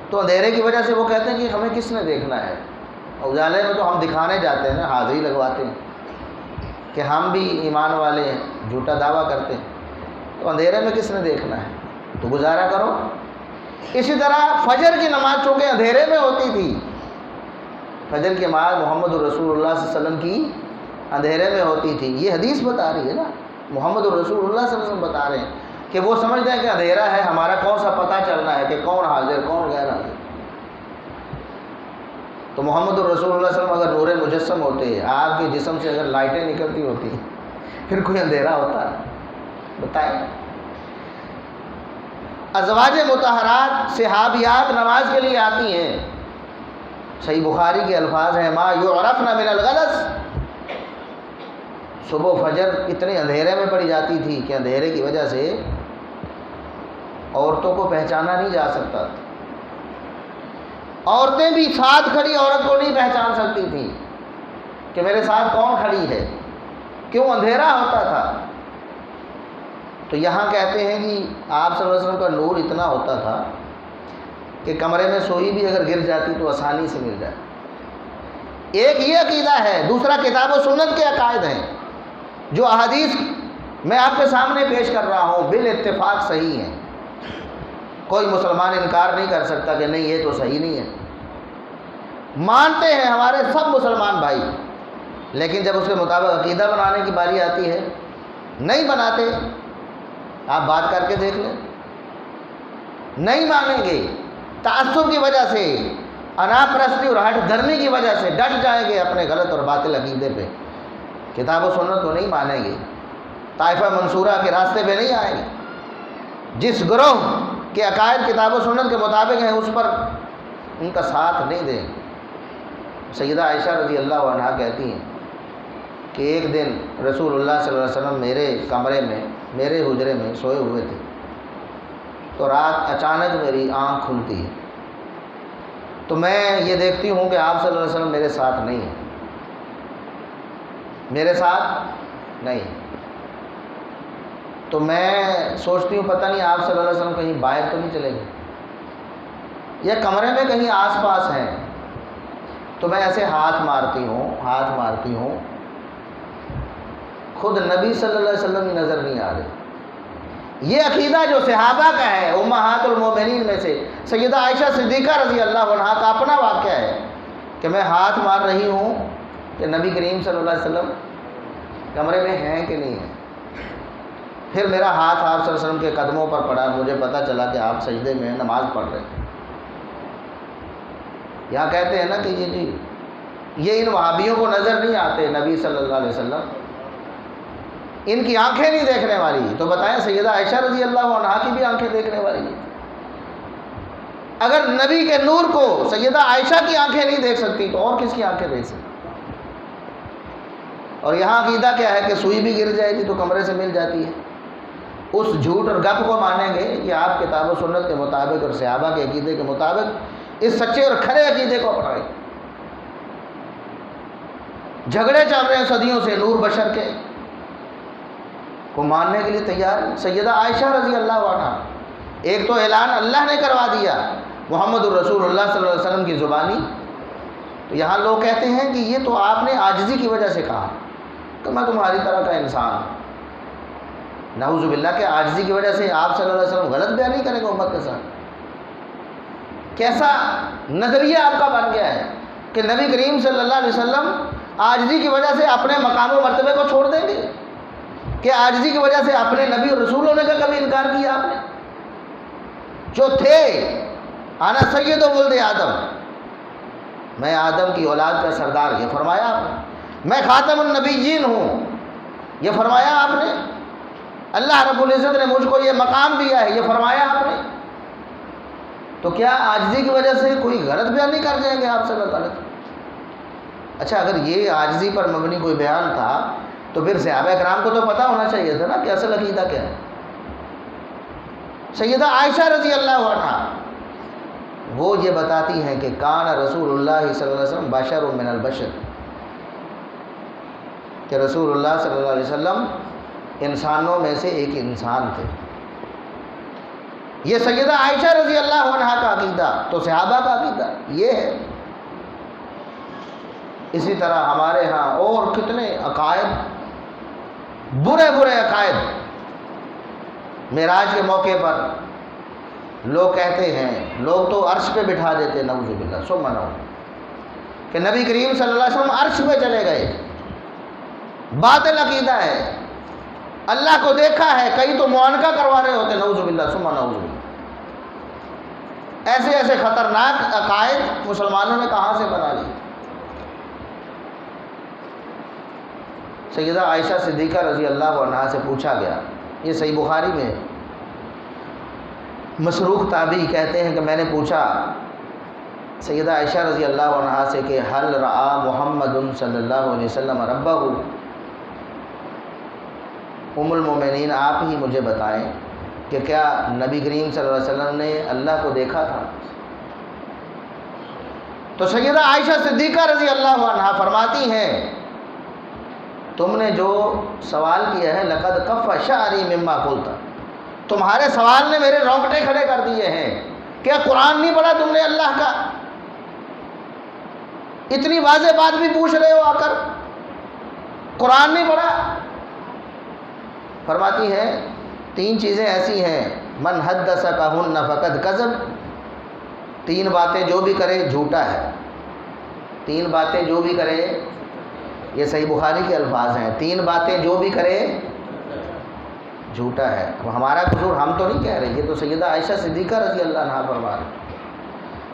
تو اندھیرے کی وجہ سے وہ کہتے ہیں کہ ہمیں کس نے دیکھنا ہے، اجالے میں تو ہم دکھانے جاتے ہیں نا، حاضری لگواتے ہیں کہ ہم بھی ایمان والے ہیں، جھوٹا دعویٰ کرتے ہیں، تو اندھیرے میں کس نے دیکھنا ہے، تو گزارا کرو۔ اسی طرح فجر کی نماز چونکہ اندھیرے میں ہوتی تھی، فجر کی نماز محمد الرسول اللہ صلی اللہ علیہ وسلم کی اندھیرے میں ہوتی تھی، یہ حدیث بتا رہی ہے نا، محمد الرسول اللہ صلی اللہ علیہ وسلم بتا رہے ہیں کہ وہ سمجھتے ہیں کہ اندھیرا ہے، ہمارا کون سا پتہ چلنا ہے کہ کون حاضر کون غیر حاضر۔ تو محمد الرسول اللہ صلی اللہ علیہ وسلم اگر نور مجسم ہوتے، آپ کے جسم سے اگر لائٹیں نکلتی ہوتی پھر کوئی اندھیرا ہوتا؟ بتائیں۔ ازواج مطہرات صحابیات نماز کے لیے آتی ہیں، صحیح بخاری کے الفاظ ہیں، ما یعرفن من الغلس، صبح فجر اتنے اندھیرے میں پڑی جاتی تھی کہ اندھیرے کی وجہ سے عورتوں کو پہچانا نہیں جا سکتا۔ عورتیں بھی ساتھ کھڑی عورت کو نہیں پہچان سکتی تھیں کہ میرے ساتھ کون کھڑی ہے، کیوں؟ اندھیرا ہوتا تھا۔ تو یہاں کہتے ہیں کہ آپ صلی اللہ علیہ وسلم کا نور اتنا ہوتا تھا کہ کمرے میں سوئی بھی اگر گر جاتی تو آسانی سے مل جائے۔ ایک یہ عقیدہ ہے، دوسرا کتاب و سنت کے عقائد ہیں جو احادیث میں آپ کے سامنے پیش کر رہا ہوں، بالاتفاق صحیح ہیں، کوئی مسلمان انکار نہیں کر سکتا کہ نہیں یہ تو صحیح نہیں ہے، مانتے ہیں ہمارے سب مسلمان بھائی، لیکن جب اس کے مطابق عقیدہ بنانے کی باری آتی ہے نہیں بناتے۔ آپ بات کر کے دیکھ لیں، نہیں مانیں گے، تعصب کی وجہ سے، انا پرستی اور ہٹ دھرمی کی وجہ سے ڈٹ جائیں گے اپنے غلط اور باطل عقیدے پہ، کتاب و سنت کو نہیں مانیں گے، طائفہ منصورہ کے راستے پہ نہیں آئیں گے، جس گروہ کے عقائد کتاب و سنت کے مطابق ہیں اس پر ان کا ساتھ نہیں دیں گے۔ سیدہ عائشہ رضی اللہ عنہا کہتی ہیں کہ ایک دن رسول اللہ صلی اللہ علیہ وسلم میرے کمرے میں، میرے حجرے میں سوئے ہوئے تھے، تو رات اچانک میری آنکھ کھلتی ہے، تو میں یہ دیکھتی ہوں کہ آپ صلی اللہ علیہ وسلم میرے ساتھ نہیں ہیں، میرے ساتھ نہیں۔ تو میں سوچتی ہوں پتہ نہیں آپ صلی اللہ علیہ وسلم کہیں باہر تو نہیں چلے گئے یا کمرے میں کہیں آس پاس ہیں۔ تو میں ایسے ہاتھ مارتی ہوں، خود نبی صلی اللہ علیہ وسلم کی نظر نہیں آ رہی۔ یہ عقیدہ جو صحابہ کا ہے، امہات المومنین میں سے سیدہ عائشہ صدیقہ رضی اللہ عنہا کا اپنا واقعہ ہے کہ میں ہاتھ مار رہی ہوں کہ نبی کریم صلی اللہ علیہ وسلم کمرے میں ہیں کہ نہیں ہیں۔ پھر میرا ہاتھ آپ صلی اللہ علیہ وسلم کے قدموں پر پڑا، مجھے پتہ چلا کہ آپ سجدے میں نماز پڑھ رہے ہیں۔ یہاں کہتے ہیں نا کہ یہ ان وہابیوں کو نظر نہیں آتے نبی صلی اللہ علیہ وسلم، ان کی آنکھیں نہیں دیکھنے والی، تو بتائیں سیدہ عائشہ رضی اللہ عنہا کی بھی آنکھیں دیکھنے والی ہیں۔ اگر نبی کے نور کو سیدہ عائشہ کی آنکھیں نہیں دیکھ سکتی تو اور کس کی آنکھیں دیکھ سکتی؟ اور یہاں عقیدہ کیا ہے کہ سوئی بھی گر جائے گی تو کمرے سے مل جاتی ہے۔ اس جھوٹ اور گپ کو مانیں گے کہ آپ کتاب و سنت کے مطابق اور صحابہ کے عقیدے کے مطابق اس سچے اور کھرے عقیدے کو اپنائیں۔ جھگڑے چل رہے ہیں صدیوں سے نور بشر کے، کو ماننے کے لیے تیار ہے۔ سیدہ عائشہ رضی اللہ عنہا، ایک تو اعلان اللہ نے کروا دیا محمد الرسول اللہ صلی اللہ علیہ وسلم کی زبانی، تو یہاں لوگ کہتے ہیں کہ یہ تو آپ نے عاجزی کی وجہ سے کہا کہ میں تمہاری طرح کا انسان ہوں۔ نعوذ باللہ کہ عاجزی کی وجہ سے آپ صلی اللہ علیہ وسلم غلط بیان نہیں کریں گے امت کے ساتھ۔ کیسا نظریہ آپ کا بن گیا ہے کہ نبی کریم صلی اللہ علیہ وسلم عاجزی کی وجہ سے اپنے مقام و مرتبے کو چھوڑ دیں گے؟ کہ عاجزی کی وجہ سے اپنے نبی اور رسول ہونے کا کبھی انکار کیا آپ نے؟ جو تھے انا سید ولد آدم، میں آدم کی اولاد کا سردار، یہ فرمایا آپ نے۔ میں خاتم النبیین ہوں، یہ فرمایا آپ نے۔ اللہ رب العزت نے مجھ کو یہ مقام دیا ہے، یہ فرمایا آپ نے۔ تو کیا عاجزی کی وجہ سے کوئی غلط بیان نہیں کر جائیں گے آپ صلی اللہ علیہ وسلم؟ اچھا، اگر یہ عاجزی پر مبنی کوئی بیان تھا تو پھر صحابہ کرام کو تو پتہ ہونا چاہیے تھا نا کہ اصل عقیدہ کیا ہے۔ سیدہ عائشہ رضی اللہ عنہا وہ یہ بتاتی ہیں کہ کان رسول اللہ صلی اللہ علیہ وسلم بشر من البشر، کہ رسول اللہ صلی اللہ علیہ وسلم انسانوں میں سے ایک انسان تھے۔ یہ سیدہ عائشہ رضی اللہ عنہا کا عقیدہ، تو صحابہ کا عقیدہ یہ ہے۔ اسی طرح ہمارے ہاں اور کتنے عقائد، برے برے عقائد۔ معراج کے موقع پر لوگ کہتے ہیں، لوگ تو عرش پہ بٹھا دیتے، نعوذ باللہ ثم نعوذ، کہ نبی کریم صلی اللہ علیہ وسلم عرش پہ چلے گئے۔ باطل عقیدہ ہے، اللہ کو دیکھا ہے، کئی تو معانقہ کروا رہے ہوتے، نعوذ باللہ ثم نعوذ باللہ۔ ایسے ایسے خطرناک عقائد مسلمانوں نے کہاں سے بنا لی؟ سیدہ عائشہ صدیقہ رضی اللہ عنہا سے پوچھا گیا، یہ صحیح بخاری میں ہے، مسروق تابعی کہتے ہیں کہ میں نے پوچھا سیدہ عائشہ رضی اللہ عنہا سے کہ حل رعا محمد صلی اللہ علیہ وسلم ربہ، ام المومنین آپ ہی مجھے بتائیں کہ کیا نبی کریم صلی اللہ علیہ وسلم نے اللہ کو دیکھا تھا؟ تو سیدہ عائشہ صدیقہ رضی اللہ عنہا فرماتی ہیں تم نے جو سوال کیا ہے لقد کف شعری مما قلت، تمہارے سوال نے میرے رونگٹے کھڑے کر دیے ہیں۔ کیا قرآن نہیں پڑھا تم نے اللہ کا؟ اتنی واضح بات بھی پوچھ رہے ہو آ کر، قرآن نہیں پڑھا؟ فرماتی ہیں 3 چیزیں ایسی ہیں من حدثکہن فقد کذب، 3 باتیں جو بھی کرے جھوٹا ہے۔ 3 باتیں جو بھی کرے، یہ صحیح بخاری کے الفاظ ہیں، 3 باتیں جو بھی کرے جھوٹا ہے۔ اب ہمارا قصور ہم تو نہیں کہہ رہے، یہ تو سیدہ عائشہ صدیقہ رضی اللہ عنہا فرما رہے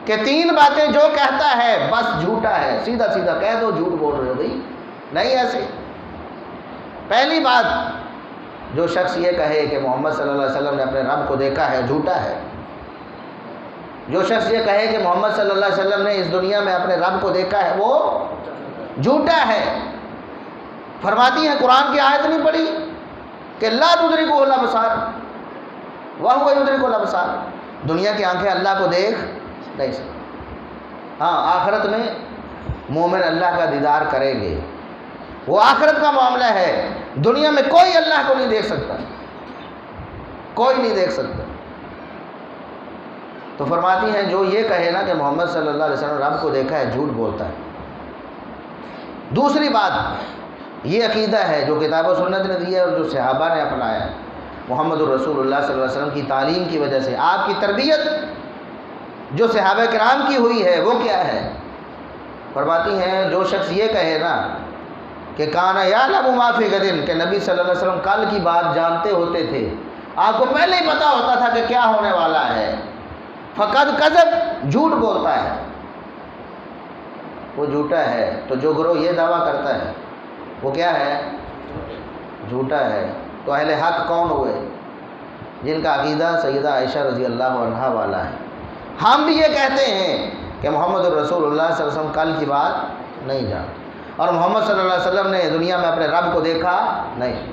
کہ 3 باتیں جو کہتا ہے بس جھوٹا ہے، سیدھا سیدھا کہہ دو جھوٹ بول رہے ہو بھائی، نہیں ایسے۔ پہلی بات، جو شخص یہ کہے کہ محمد صلی اللہ علیہ وسلم نے اپنے رب کو دیکھا ہے، جھوٹا ہے۔ جو شخص یہ کہے کہ محمد صلی اللہ علیہ وسلم نے اس دنیا میں اپنے رب کو دیکھا ہے، وہ جھوٹا ہے۔ فرماتی ہیں قرآن کی آیت نہیں پڑھی کہ لا تدرکہ الابصار وہو یدرک الابصار، دنیا کی آنکھیں اللہ کو دیکھ نہیں سکتی۔ ہاں، آخرت میں مومن اللہ کا دیدار کریں گے، وہ آخرت کا معاملہ ہے۔ دنیا میں کوئی اللہ کو نہیں دیکھ سکتا، کوئی نہیں دیکھ سکتا۔ تو فرماتی ہیں جو یہ کہے نا کہ محمد صلی اللہ علیہ وسلم رب کو دیکھا ہے، جھوٹ بولتا ہے۔ دوسری بات، یہ عقیدہ ہے جو کتاب و سنت نے دی ہے اور جو صحابہ نے اپنایا ہے، محمد الرسول اللہ صلی اللہ علیہ وسلم کی تعلیم کی وجہ سے، آپ کی تربیت جو صحابہ کرام کی ہوئی ہے وہ کیا ہے؟ فرماتی ہیں جو شخص یہ کہے نا کہ کان یعلم ما فی غد، کہ نبی صلی اللہ علیہ وسلم کل کی بات جانتے ہوتے تھے، آپ کو پہلے ہی پتہ ہوتا تھا کہ کیا ہونے والا ہے، فقد کذب، جھوٹ بولتا ہے، وہ جھوٹا ہے۔ تو جو گروہ یہ دعویٰ کرتا ہے وہ کیا ہے؟ جھوٹا ہے۔ تو اہل حق کون ہوئے؟ جن کا عقیدہ سیدہ عائشہ رضی اللہ عنہا والا ہے۔ ہم بھی یہ کہتے ہیں کہ محمد الرسول اللہ صلی اللہ علیہ وسلم کل کی بات نہیں جانتے، اور محمد صلی اللہ علیہ وسلم نے دنیا میں اپنے رب کو دیکھا نہیں۔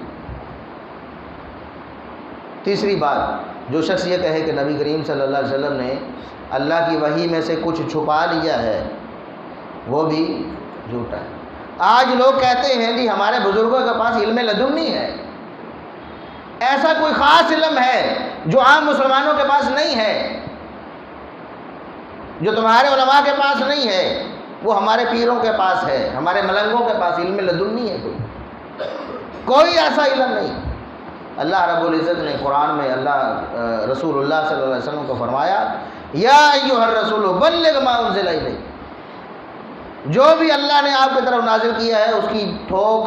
تیسری بات، جو شخص یہ کہے کہ نبی کریم صلی اللہ علیہ وسلم نے اللہ کی وحی میں سے کچھ چھپا لیا ہے، وہ بھی جھوٹا ہے۔ آج لوگ کہتے ہیں جی ہمارے بزرگوں کے پاس علم لدنی ہے، ایسا کوئی خاص علم ہے جو عام مسلمانوں کے پاس نہیں ہے، جو تمہارے علماء کے پاس نہیں ہے، وہ ہمارے پیروں کے پاس ہے، ہمارے ملنگوں کے پاس علم لدنی ہے۔ کوئی ایسا علم نہیں۔ اللہ رب العزت نے قرآن میں اللہ رسول اللہ صلی اللہ علیہ وسلم کو فرمایا یا ایھا الرسول بلغ ما انزل الیک، جو بھی اللہ نے آپ کی طرف نازل کیا ہے اس کی ٹھوک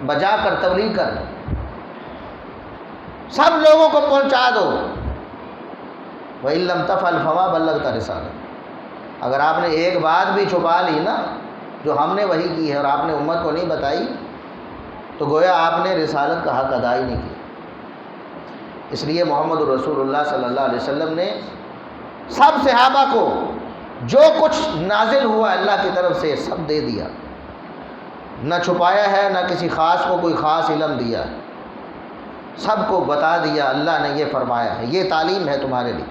بجا کر تبلیغ کر، سب لوگوں کو پہنچا دو۔ وَإِن لَّمْ تَفْعَلْ فَمَا بَلَّغْتَ رِسَالَتَهُ، اگر آپ نے ایک بات بھی چھپا لی نا جو ہم نے وحی کی ہے اور آپ نے امت کو نہیں بتائی، تو گویا آپ نے رسالت کا حق ادا ہی نہیں کیا۔ اس لیے محمد الرسول اللہ صلی اللہ علیہ وسلم نے سب صحابہ کو جو کچھ نازل ہوا اللہ کی طرف سے سب دے دیا، نہ چھپایا ہے، نہ کسی خاص کو کوئی خاص علم دیا، سب کو بتا دیا اللہ نے یہ فرمایا ہے، یہ تعلیم ہے تمہارے لیے۔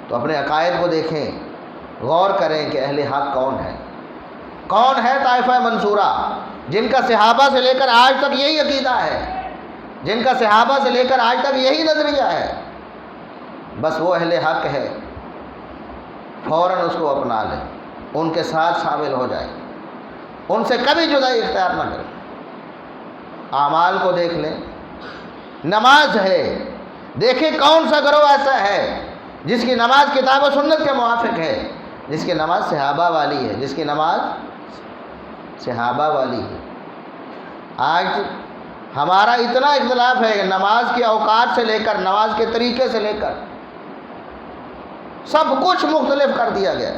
تو اپنے عقائد کو دیکھیں، غور کریں کہ اہل حق کون ہے، کون ہے طائفہ منصورہ، جن کا صحابہ سے لے کر آج تک یہی عقیدہ ہے، جن کا صحابہ سے لے کر آج تک یہی نظریہ ہے، بس وہ اہل حق ہے، فوراً اس کو اپنا لیں، ان کے ساتھ شامل ہو جائیں، ان سے کبھی جدائی اختیار نہ کریں۔ اعمال کو دیکھ لیں، نماز ہے، دیکھیں کون سا گروہ ایسا ہے جس کی نماز کتاب و سنت کے موافق ہے، جس کی نماز صحابہ والی ہے، جس کی نماز صحابہ والی ہے۔ آج ہمارا اتنا اختلاف ہے کہ نماز کے اوقات سے لے کر نماز کے طریقے سے لے کر سب کچھ مختلف کر دیا گیا،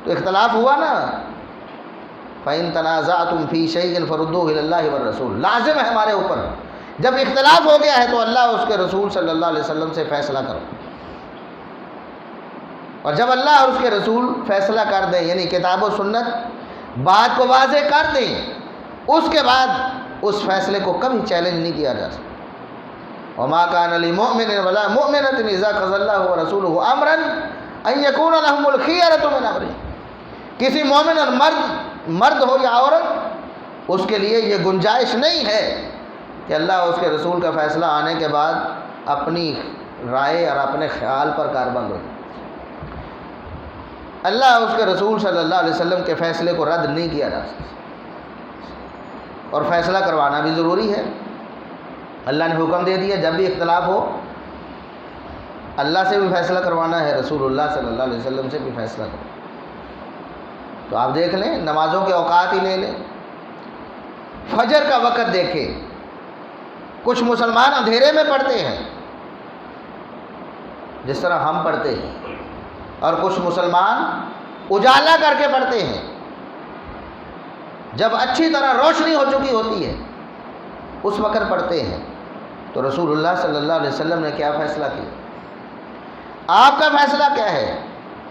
تو اختلاف ہوا نا۔ فَإِن تَنَازَعْتُمْ فِي شَيْءٍ فَرُدُّوهُ إِلَى اللَّهِ وَالرَّسُولِ، لازم ہے ہمارے اوپر، جب اختلاف ہو گیا ہے تو اللہ اور اس کے رسول صلی اللہ علیہ وسلم سے فیصلہ کرو، اور جب اللہ اور اس کے رسول فیصلہ کر دیں، یعنی کتاب و سنت بات کو واضح کر دیں، اس کے بعد اس فیصلے کو کبھی چیلنج نہیں کیا جا سکتا۔ وَمَا كَانَ لِمُؤْمِنٍ وَلَا مُؤْمِنَةٍ إِذَا قَضَى اللَّهُ وَرَسُولُهُ أَمْرًا أَن يَكُونَ لَهُمُ الْخِيَرَةُ مِنْ أَمْرِهِمْ، کسی مومن اور مرد ہو یا عورت، اس کے لیے یہ گنجائش نہیں ہے کہ اللہ اور اس کے رسول کا فیصلہ آنے کے بعد اپنی رائے اور اپنے خیال پر کاربند ہو۔ اللہ اور اس کے رسول صلی اللہ علیہ وسلم کے فیصلے کو رد نہیں کیا جا سکتا، اور فیصلہ کروانا بھی ضروری ہے۔ اللہ نے حکم دے دیا جب بھی اختلاف ہو اللہ سے بھی فیصلہ کروانا ہے، رسول اللہ صلی اللہ علیہ وسلم سے بھی فیصلہ کروانا۔ تو آپ دیکھ لیں، نمازوں کے اوقات ہی لے لیں، فجر کا وقت دیکھیں، کچھ مسلمان اندھیرے میں پڑھتے ہیں جس طرح ہم پڑھتے ہیں، اور کچھ مسلمان اجالا کر کے پڑھتے ہیں، جب اچھی طرح روشنی ہو چکی ہوتی ہے اس وقت پڑھتے ہیں۔ تو رسول اللہ صلی اللہ علیہ وسلم نے کیا فیصلہ کیا؟ آپ کا فیصلہ کیا ہے؟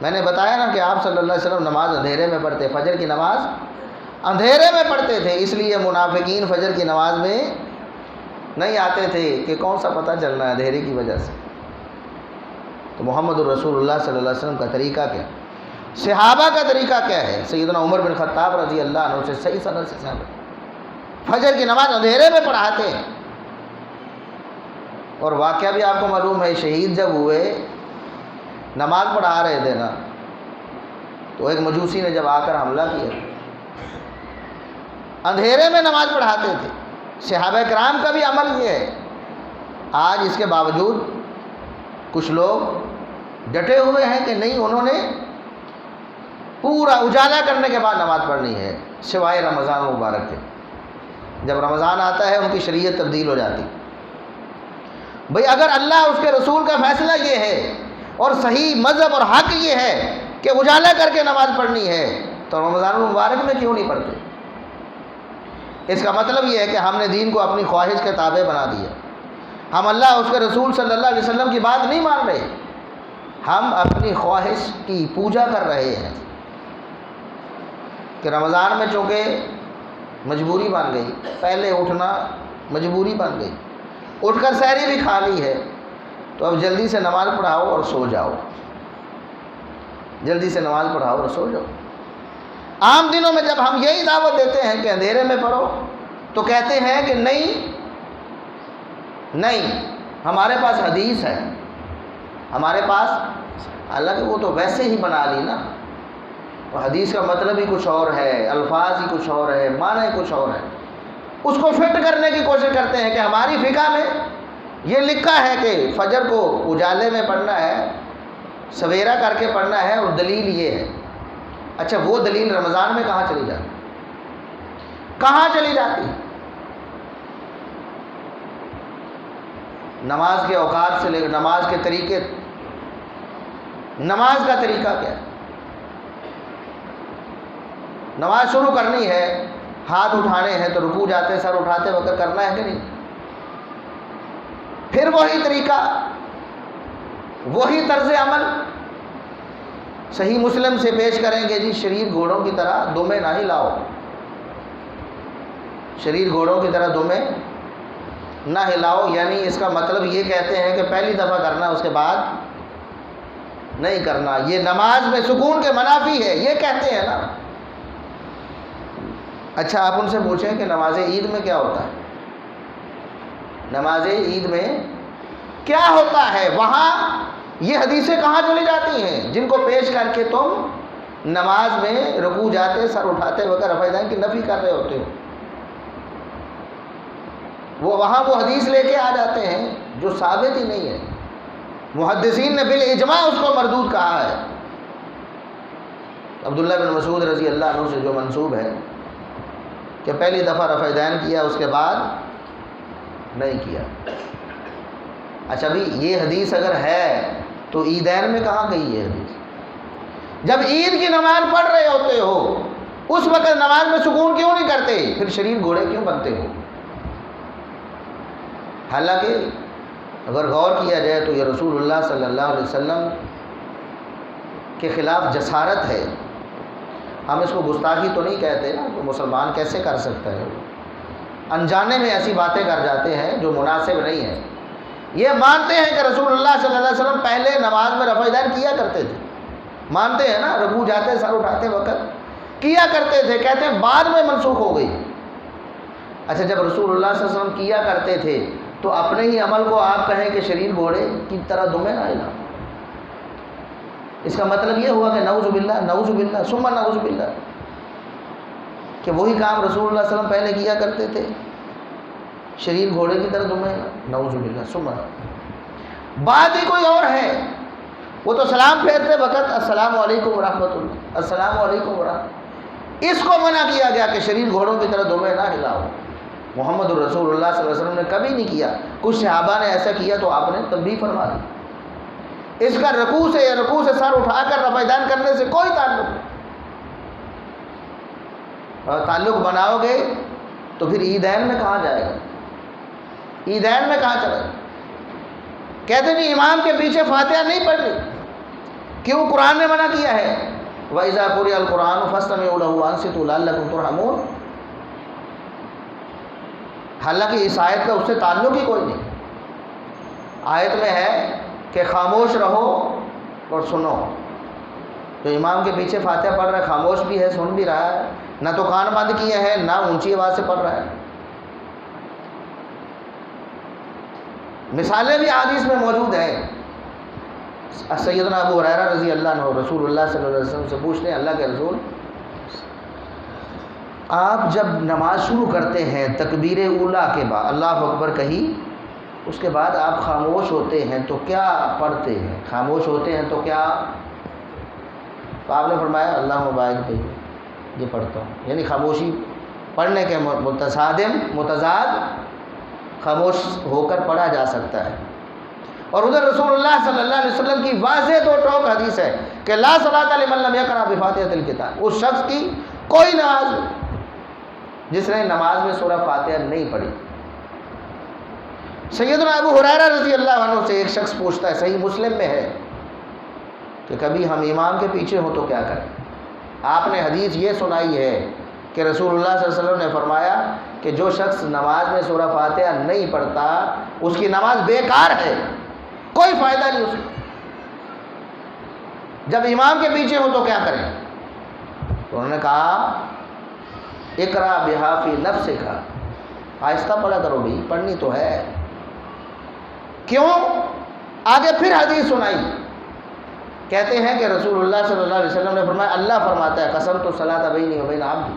میں نے بتایا نا کہ آپ صلی اللہ علیہ وسلم نماز اندھیرے میں پڑھتے، فجر کی نماز اندھیرے میں پڑھتے تھے، اس لیے منافقین فجر کی نماز میں نہیں آتے تھے کہ کون سا پتہ چلنا ہے اندھیرے کی وجہ سے۔ تو محمد الرسول اللہ صلی اللہ علیہ وسلم کا طریقہ کیا، صحابہ کا طریقہ کیا ہے؟ سیدنا عمر بن خطاب رضی اللہ عنہ سے صحیح سند سے ثابت، فجر کی نماز اندھیرے میں پڑھاتے ہیں۔ اور واقعہ بھی آپ کو معلوم ہے، شہید جب ہوئے نماز پڑھا رہے تھے نا، تو ایک مجوسی نے جب آ کر حملہ کیا، اندھیرے میں نماز پڑھاتے تھے۔ صحابہ کرام کا بھی عمل یہ ہے۔ آج اس کے باوجود کچھ لوگ ڈٹے ہوئے ہیں کہ نہیں، انہوں نے پورا اجالا کرنے کے بعد نماز پڑھنی ہے، سوائے رمضان مبارک کے۔ جب رمضان آتا ہے ان کی شریعت تبدیل ہو جاتی۔ بھئی اگر اللہ اس کے رسول کا فیصلہ یہ ہے اور صحیح مذہب اور حق یہ ہے کہ اجالا کر کے نماز پڑھنی ہے، تو رمضان المبارک میں کیوں نہیں پڑھتے؟ اس کا مطلب یہ ہے کہ ہم نے دین کو اپنی خواہش کے تابع بنا دیا، ہم اللہ اور اس کے رسول صلی اللہ علیہ وسلم کی بات نہیں مان رہے، ہم اپنی خواہش کی پوجا کر رہے ہیں کہ رمضان میں چونکہ مجبوری بن گئی، پہلے اٹھنا مجبوری بن گئی، اٹھ کر سحری بھی کھا لی ہے، تو اب جلدی سے نماز پڑھاؤ اور سو جاؤ، جلدی سے نماز پڑھاؤ اور سو جاؤ۔ عام دنوں میں جب ہم یہی دعوت دیتے ہیں کہ اندھیرے میں پڑھو، تو کہتے ہیں کہ نہیں ہمارے پاس حدیث ہے، ہمارے پاس، حالانکہ وہ تو ویسے ہی بنا لی نا، وہ حدیث کا مطلب ہی کچھ اور ہے، الفاظ ہی کچھ اور ہے، معنی کچھ اور ہے، اس کو فٹ کرنے کی کوشش کرتے ہیں کہ ہماری فقہ میں یہ لکھا ہے کہ فجر کو اجالے میں پڑھنا ہے، سویرا کر کے پڑھنا ہے، اور دلیل یہ ہے۔ اچھا، وہ دلیل رمضان میں کہاں چلی جاتی؟ کہاں چلی جاتی؟ نماز کے اوقات سے لے کر نماز کے طریقے، نماز کا طریقہ کیا ہے؟ نماز شروع کرنی ہے، ہاتھ اٹھانے ہیں تو رکوع جاتے سر اٹھاتے وقت کرنا ہے کہ نہیں؟ پھر وہی طریقہ، وہی طرز عمل صحیح مسلم سے پیش کریں گے، جی شریر گھوڑوں کی طرح دمیں نہ ہلاؤ، شریر گھوڑوں کی طرح دمیں نہ ہلاؤ، یعنی اس کا مطلب یہ کہتے ہیں کہ پہلی دفعہ کرنا اس کے بعد نہیں کرنا، یہ نماز میں سکون کے منافی ہے، یہ کہتے ہیں نا۔ اچھا، آپ ان سے پوچھیں کہ نماز عید میں کیا ہوتا ہے؟ نماز عید میں کیا ہوتا ہے؟ وہاں یہ حدیثیں کہاں چلی جاتی ہیں جن کو پیش کر کے تم نماز میں رکوع جاتے سر اٹھاتے وقت رفع دین کی نفی کر رہے ہوتے ہو؟ وہاں وہ حدیث لے کے آ جاتے ہیں جو ثابت ہی نہیں ہے، محدثین نے بالاجماع اس کو مردود کہا ہے۔ عبداللہ بن مسعود رضی اللہ عنہ سے جو منسوب ہے کہ پہلی دفعہ رفع دین کیا، اس کے بعد نہیں کیا۔ اچھا بھی یہ حدیث اگر ہے تو عیدین میں کہاں گئی یہ حدیث؟ جب عید کی نماز پڑھ رہے ہوتے ہو اس وقت نماز میں سکون کیوں نہیں کرتے؟ پھر شریر گھوڑے کیوں بنتے ہو؟ حالانکہ اگر غور کیا جائے تو یہ رسول اللہ صلی اللہ علیہ وسلم کے خلاف جسارت ہے۔ ہم اس کو گستاخی تو نہیں کہتے نا، تو مسلمان کیسے کر سکتا ہے؟ انجانے میں ایسی باتیں کر جاتے ہیں جو مناسب نہیں ہیں۔ یہ مانتے ہیں کہ رسول اللہ صلی اللہ علیہ وسلم پہلے نماز میں رفع دین کیا کرتے تھے، مانتے ہیں نا، رکوع جاتے سر اٹھاتے وقت کیا کرتے تھے، کہتے ہیں بعد میں منسوخ ہو گئی۔ اچھا جب رسول اللہ صلی اللہ علیہ وسلم کیا کرتے تھے تو اپنے ہی عمل کو آپ کہیں کہ شریر گھوڑے کی طرح دمیں نہ ہلا، اس کا مطلب یہ ہوا کہ نعوذ باللہ نعوذ باللہ ثم نعوذ باللہ، کہ وہی کام رسول اللہ صلی اللہ علیہ وسلم پہلے کیا کرتے تھے، شریر گھوڑے کی طرح دمیں ہلا، نعوذ باللہ ثم نعوذ۔ بات ہی کوئی اور ہے، وہ تو سلام پھیرتے وقت السلام علیکم ورحمۃ اللہ، السلام علیکم ورحمۃ، اس کو منع کیا گیا کہ شریر گھوڑوں کی طرح دمیں نہ ہلاؤ۔ محمد الرسول اللہ صلی اللہ علیہ وسلم نے کبھی نہیں کیا، کچھ صحابہ نے ایسا کیا تو آپ نے تنبیہ فرما دی۔ اس کا رکوع سے یا رکوع سے سر اٹھا کر رفع دان کرنے سے کوئی تعلق نہیں، اور تعلق بناؤ گے تو پھر عیدین میں کہاں جائے گا، عیدین میں کہاں چلے گا؟ کہتے نہیں امام کے پیچھے فاتحہ نہیں پڑھنی، کیوں؟ قرآن نے منع کیا ہے وَإِذَا قُرِئَ الْقُرْآنُ فَاسْتَمِعُوا لَهُ وَأَنصِتُوا لَعَلَّكُمْ تُرْحَمُونَ، حالانکہ اس آیت کا اس سے تعلق ہی کوئی نہیں۔ آیت میں ہے کہ خاموش رہو اور سنو، تو امام کے پیچھے فاتحہ پڑھ رہا ہے، خاموش بھی ہے، سن بھی رہا ہے، نہ تو کان بند کیے ہیں نہ اونچی آواز سے پڑھ رہا ہے۔ مثالیں بھی حدیث میں موجود ہیں۔ سیدنا ابو ہریرہ رضی اللہ عنہ رسول اللہ صلی اللہ علیہ وسلم سے پوچھتے ہیں، اللہ کے رسول آپ جب نماز شروع کرتے ہیں تکبیر اولیٰ کے بعد اللہ اکبر کہی، اس کے بعد آپ خاموش ہوتے ہیں تو کیا پڑھتے ہیں؟ خاموش ہوتے ہیں تو کیا؟ تو آپ نے فرمایا اللہ مبارک پہ یہ پڑھتا ہوں، یعنی خاموشی پڑھنے کے متضاد خاموش ہو کر پڑھا جا سکتا ہے۔ اور ادھر رسول اللہ صلی اللہ علیہ وسلم کی واضح دو ٹوک حدیث ہے کہ لا صلاۃ لمن لم یقرأ بفاتحۃ الکتاب، اس شخص کی کوئی نماز نہیں جس نے نماز میں سورہ فاتحہ نہیں پڑھی۔ سیدنا ابو ہریرہ رضی اللہ عنہ سے ایک شخص پوچھتا ہے، صحیح مسلم میں ہے، کہ کبھی ہم امام کے پیچھے ہوں تو کیا کریں؟ آپ نے حدیث یہ سنائی ہے کہ رسول اللہ صلی اللہ علیہ وسلم نے فرمایا کہ جو شخص نماز میں سورہ فاتحہ نہیں پڑھتا اس کی نماز بیکار ہے، کوئی فائدہ نہیں اس کو۔ جب امام کے پیچھے ہو تو کیا کریں؟ تو انہوں نے کہا اقرا بہا فی نفسک، آہستہ پڑھا کرو بھائی، پڑھنی تو ہے۔ کیوں؟ آگے پھر حدیث سنائی، کہتے ہیں کہ رسول اللہ صلی اللہ علیہ وسلم نے فرمایا، اللہ فرماتا ہے قسمت الصلاۃ بینی و بین عبدی،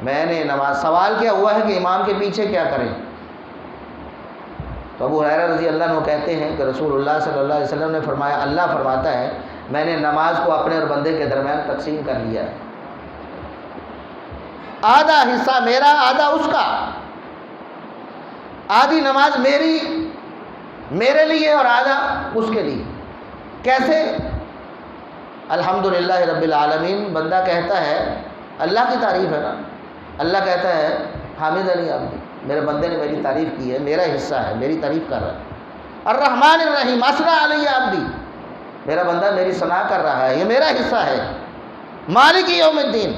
میں نے نماز، سوال کیا ہوا ہے کہ امام کے پیچھے کیا کریں؟ تو ابو ہریرہ رضی اللہ عنہ کہتے ہیں کہ رسول اللہ صلی اللہ علیہ وسلم نے فرمایا، اللہ فرماتا ہے میں نے نماز کو اپنے اور بندے کے درمیان تقسیم کر لیا ہے، آدھا حصہ میرا آدھا اس کا، آدھی نماز میرے لیے اور آدھا اس کے لیے۔ کیسے؟ الحمدللہ رب العالمین بندہ کہتا ہے، اللہ کی تعریف ہے نا، اللہ کہتا ہے حامدنی عبدی، میرے بندے نے میری تعریف کی ہے، میرا حصہ ہے، میری تعریف کر رہا ہے۔ الرحمن الرحیم اثنی علی عبدی، میرا بندہ میری ثنا کر رہا ہے، یہ میرا حصہ ہے۔ مالک یوم الدین،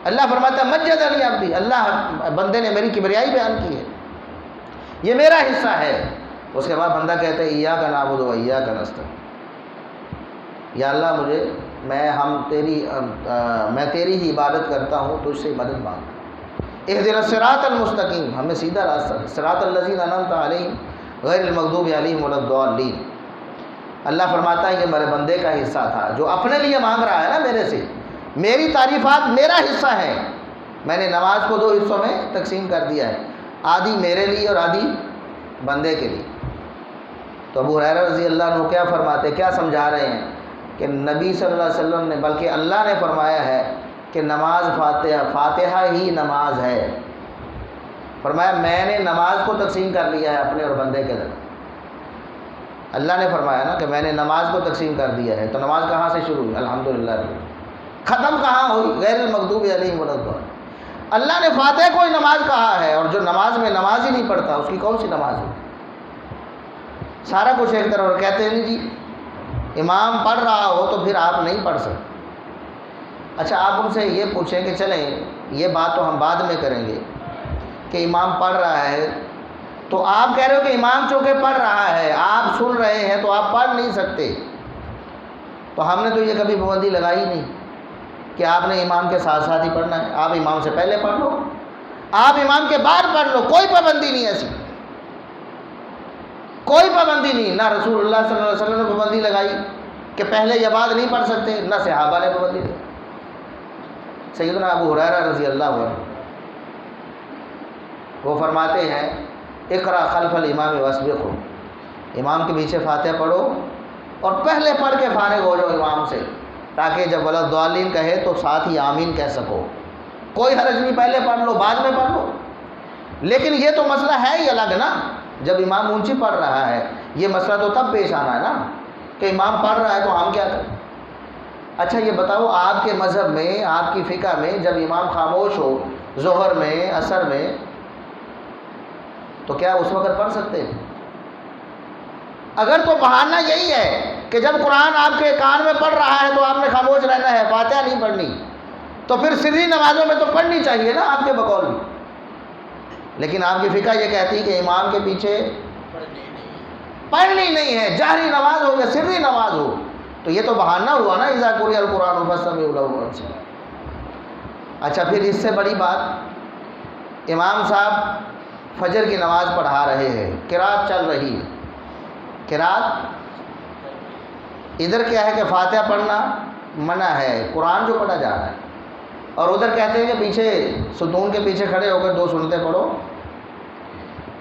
اللہ فرماتا ہے مجد علی عبدی، اللہ بندے نے میری کبریائی بیان کی ہے، یہ میرا حصہ ہے۔ اس کے بعد بندہ کہتا ہے ایاک نعبد و ایاک نستعین، یا اللہ میں تیری ہی عبادت کرتا ہوں، تجھ سے مدد مانگتا، اہدنا الصراط المستقیم، ہمیں سیدھا راستہ، صراط الذین انعمت علیہم غیر المغضوب علیہم ولا الضالین۔ اللہ فرماتا ہے یہ میرے بندے کا حصہ تھا جو اپنے لیے مانگ رہا ہے نا میرے سے، میری تعریفات میرا حصہ ہے، میں نے نماز کو دو حصوں میں تقسیم کر دیا ہے، آدھی میرے لیے اور آدھی بندے کے لیے۔ تو ابو ہریرہ رضی اللہ عنہ کیا فرماتے، کیا سمجھا رہے ہیں کہ نبی صلی اللہ علیہ وسلم نے، بلکہ اللہ نے فرمایا ہے کہ نماز فاتحہ ہی نماز ہے، فرمایا میں نے نماز کو تقسیم کر لیا ہے اپنے اور بندے کے درمیان۔ اللہ نے فرمایا نا کہ میں نے نماز کو تقسیم کر دیا ہے، تو نماز کہاں سے شروع ہوئی؟ الحمدللہ، ختم کہاں ہوئی؟ غیر المغضوب علیہم ولا الضالین۔ اللہ نے فاتحہ کو ہی نماز کہا ہے، اور جو نماز میں نماز ہی نہیں پڑھتا اس کی کون سی نماز ہے؟ سارا کچھ ایک طرف، اور کہتے ہیں نہیں جی امام پڑھ رہا ہو تو پھر آپ نہیں پڑھ سکتے۔ اچھا آپ ان سے یہ پوچھیں کہ چلیں یہ بات تو ہم بعد میں کریں گے کہ امام پڑھ رہا ہے، تو آپ کہہ رہے ہو کہ امام چونکہ پڑھ رہا ہے، آپ سن رہے ہیں تو آپ پڑھ نہیں سکتے، تو ہم نے تو یہ کبھی پابندی لگائی نہیں کہ آپ نے امام کے ساتھ ساتھ ہی پڑھنا ہے، آپ امام سے پہلے پڑھ لو، آپ امام کے بعد پڑھ لو، کوئی پابندی نہیں ایسی، کوئی پابندی نہیں، نہ رسول اللہ صلی اللہ علیہ وسلم نے پابندی لگائی کہ پہلے یا بعد نہیں پڑھ سکتے، نہ صحابہ نے پابندی لگائی۔ سیدنا ابو ہریرہ رضی اللہ عنہ وہ فرماتے ہیں اقرأ خلف الامام واسبقہ، امام کے پیچھے فاتحہ پڑھو اور پہلے پڑھ کے فارغ ہو جاؤ امام سے، تاکہ جب ولضالین کہے تو ساتھ ہی آمین کہہ سکو۔ کوئی حرج نہیں، پہلے پڑھ لو بعد میں پڑھ لو، لیکن یہ تو مسئلہ ہے ہی الگ نا، جب امام اونچی پڑھ رہا ہے یہ مسئلہ تو تب پیش آنا ہے نا کہ امام پڑھ رہا ہے تو ہم کیا کریں۔ اچھا یہ بتاؤ، آپ کے مذہب میں، آپ کی فقہ میں جب امام خاموش ہو ظہر میں عصر میں تو کیا اس وقت پڑھ سکتے ہیں؟ اگر تو بہانہ یہی ہے کہ جب قرآن آپ کے کان میں پڑھ رہا ہے تو آپ نے خاموش رہنا ہے، فاتحہ نہیں پڑھنی، تو پھر سری نمازوں میں تو پڑھنی چاہیے نا آپ کے بقول میں، لیکن آپ کی فقہ یہ کہتی ہے کہ امام کے پیچھے پڑھنی نہیں ہے، جہری نماز ہو یا سری نماز ہو، تو یہ تو بہانہ ہوا نا اذا قرئ القرآن فاستمعوا له وانصتوا۔ اچھا پھر اس سے بڑی بات، امام صاحب فجر کی نماز پڑھا رہے ہیں، قرات چل رہی ہے، قرات ادھر کیا ہے کہ فاتحہ پڑھنا منع ہے، قرآن جو پڑھا جا رہا ہے، اور ادھر کہتے ہیں کہ پیچھے ستون کے پیچھے کھڑے ہو کر 2 سنتیں پڑھو،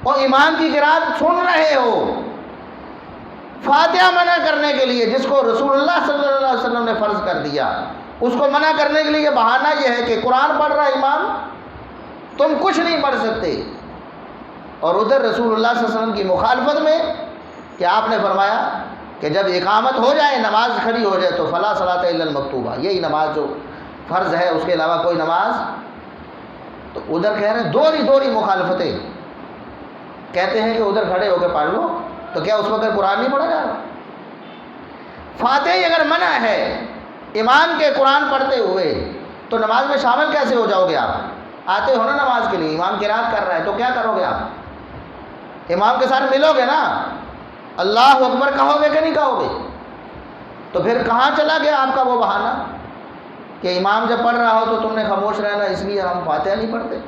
اور امام کی قرات سن رہے ہو، فاتحہ منع کرنے کے لیے جس کو رسول اللہ صلی اللہ علیہ وسلم نے فرض کر دیا، اس کو منع کرنے کے لیے بہانہ یہ ہے کہ قرآن پڑھ رہا ہے امام، تم کچھ نہیں پڑھ سکتے، اور ادھر رسول اللہ صلی اللہ علیہ وسلم کی مخالفت میں کہ آپ نے فرمایا کہ جب اقامت ہو جائے، نماز کھڑی ہو جائے تو فلا صلاۃ الا المکتوبہ، یہی نماز جو فرض ہے اس کے علاوہ کوئی نماز، تو ادھر کہہ رہے ہیں دوہری مخالفتیں، کہتے ہیں کہ ادھر کھڑے ہو کے پڑھ لو، تو کیا اس وقت قرآن نہیں پڑھا جا رہا؟ فاتحہ اگر منع ہے امام کے قرآن پڑھتے ہوئے تو نماز میں شامل کیسے ہو جاؤ گے؟ آپ آتے ہو نا نماز کے لیے، امام قرات کر رہا ہے تو کیا کرو گے؟ آپ امام کے ساتھ ملو گے نا، اللہ اکبر کہو گے کہ نہیں کہو گے؟ تو پھر کہاں چلا گیا آپ کا وہ بہانہ کہ امام جب پڑھ رہا ہو تو تم نے خاموش رہنا اس لیے ہم فاتحہ نہیں پڑھتے؟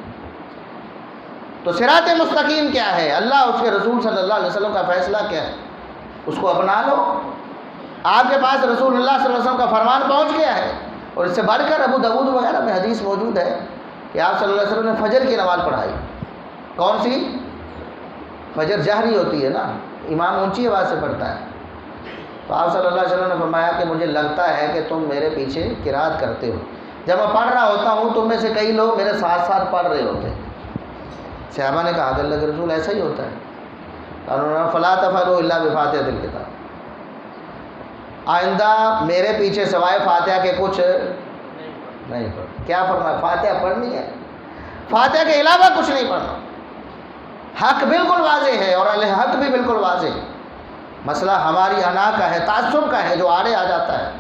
تو صراط مستقیم کیا ہے، اللہ اس کے رسول صلی اللہ علیہ وسلم کا فیصلہ کیا ہے، اس کو اپنا لو۔ آپ کے پاس رسول اللہ صلی اللہ علیہ وسلم کا فرمان پہنچ گیا ہے، اور اس سے بڑھ کر ابو داؤد وغیرہ میں حدیث موجود ہے کہ آپ صلی اللہ علیہ وسلم نے فجر کی نماز پڑھائی۔ کون سی؟ فجر جہری ہوتی ہے نا، امام اونچی آواز سے پڑھتا ہے، تو آپ صلی اللہ علیہ وسلم نے فرمایا کہ مجھے لگتا ہے کہ تم میرے پیچھے قرات کرتے ہو، جب میں پڑھ رہا ہوتا ہوں تم میں سے کئی لوگ میرے ساتھ ساتھ پڑھ رہے ہوتے ہیں۔ صحابہ نے کہا کہ اللہ کے رسول ایسا ہی ہوتا ہے، انہوں نے فلا تفعلوا الا بفاتحۃ الکتاب، آئندہ میرے پیچھے سوائے فاتحہ کے کچھ نہیں پڑھ۔ کیا فرمایا؟ فاتحہ پڑھنی ہے، فاتحہ کے علاوہ کچھ نہیں پڑھنا۔ حق بالکل واضح ہے اور الحق بھی بالکل واضح ہے، مسئلہ ہماری انا کا ہے، تعصب کا ہے جو آڑے آ جاتا ہے،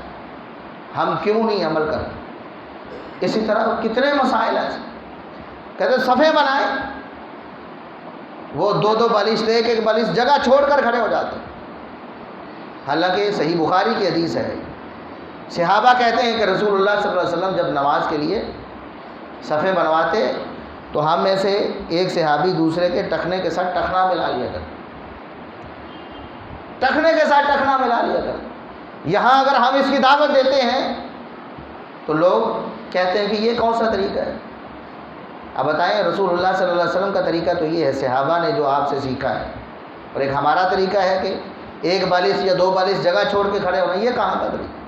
ہم کیوں نہیں عمل کرتے؟ اسی طرح کتنے مسائل ہیں، کہتے صفے بنائیں، وہ 2 بالش، ایک بالش جگہ چھوڑ کر کھڑے ہو جاتے ہیں، حالانکہ صحیح بخاری کی حدیث ہے۔ صحابہ کہتے ہیں کہ رسول اللہ صلی اللہ علیہ وسلم جب نماز کے لیے صفے بنواتے تو ہم میں سے ایک صحابی دوسرے کے ٹخنے کے ساتھ ٹخنا ملا لیا کر، ٹخنے کے ساتھ ٹخنا ملا لیا کر۔ یہاں اگر ہم اس کی دعوت دیتے ہیں تو لوگ کہتے ہیں کہ یہ کون سا طریقہ ہے؟ اب بتائیں، رسول اللہ صلی اللہ علیہ وسلم کا طریقہ تو یہ ہے، صحابہ نے جو آپ سے سیکھا ہے، اور ایک ہمارا طریقہ ہے کہ 1 بالش یا 2 بالش جگہ چھوڑ کے کھڑے ہونا، یہ کہاں کا طریقہ؟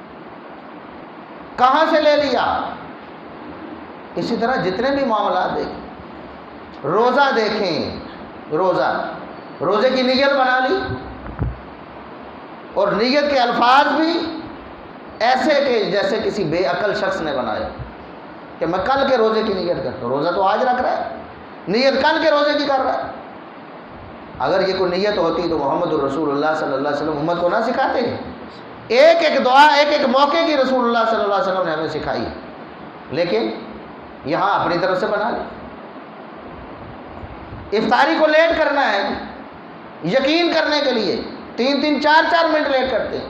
کہاں سے لے لیا؟ اسی طرح جتنے بھی معاملات دیکھیں، روزہ دیکھیں، روزے کی نیت بنا لی، اور نیت کے الفاظ بھی ایسے کہ جیسے کسی بے عقل شخص نے بنایا کہ میں کل کے روزے کی نیت کرتا ہوں، روزہ تو آج رکھ رہا ہے، نیت کل کے روزے کی کر رہا ہے۔ اگر یہ کوئی نیت ہوتی تو محمد الرسول اللہ صلی اللہ علیہ وسلم امت کو نہ سکھاتے؟ ایک ایک دعا ایک ایک موقع کی رسول اللہ صلی اللہ علیہ وسلم نے ہمیں سکھائی، لیکن یہاں اپنی طرف سے بنا لی۔ افطاری کو لیٹ کرنا ہے، یقین کرنے کے لیے 3-3 4-4 منٹ لیٹ کرتے ہیں،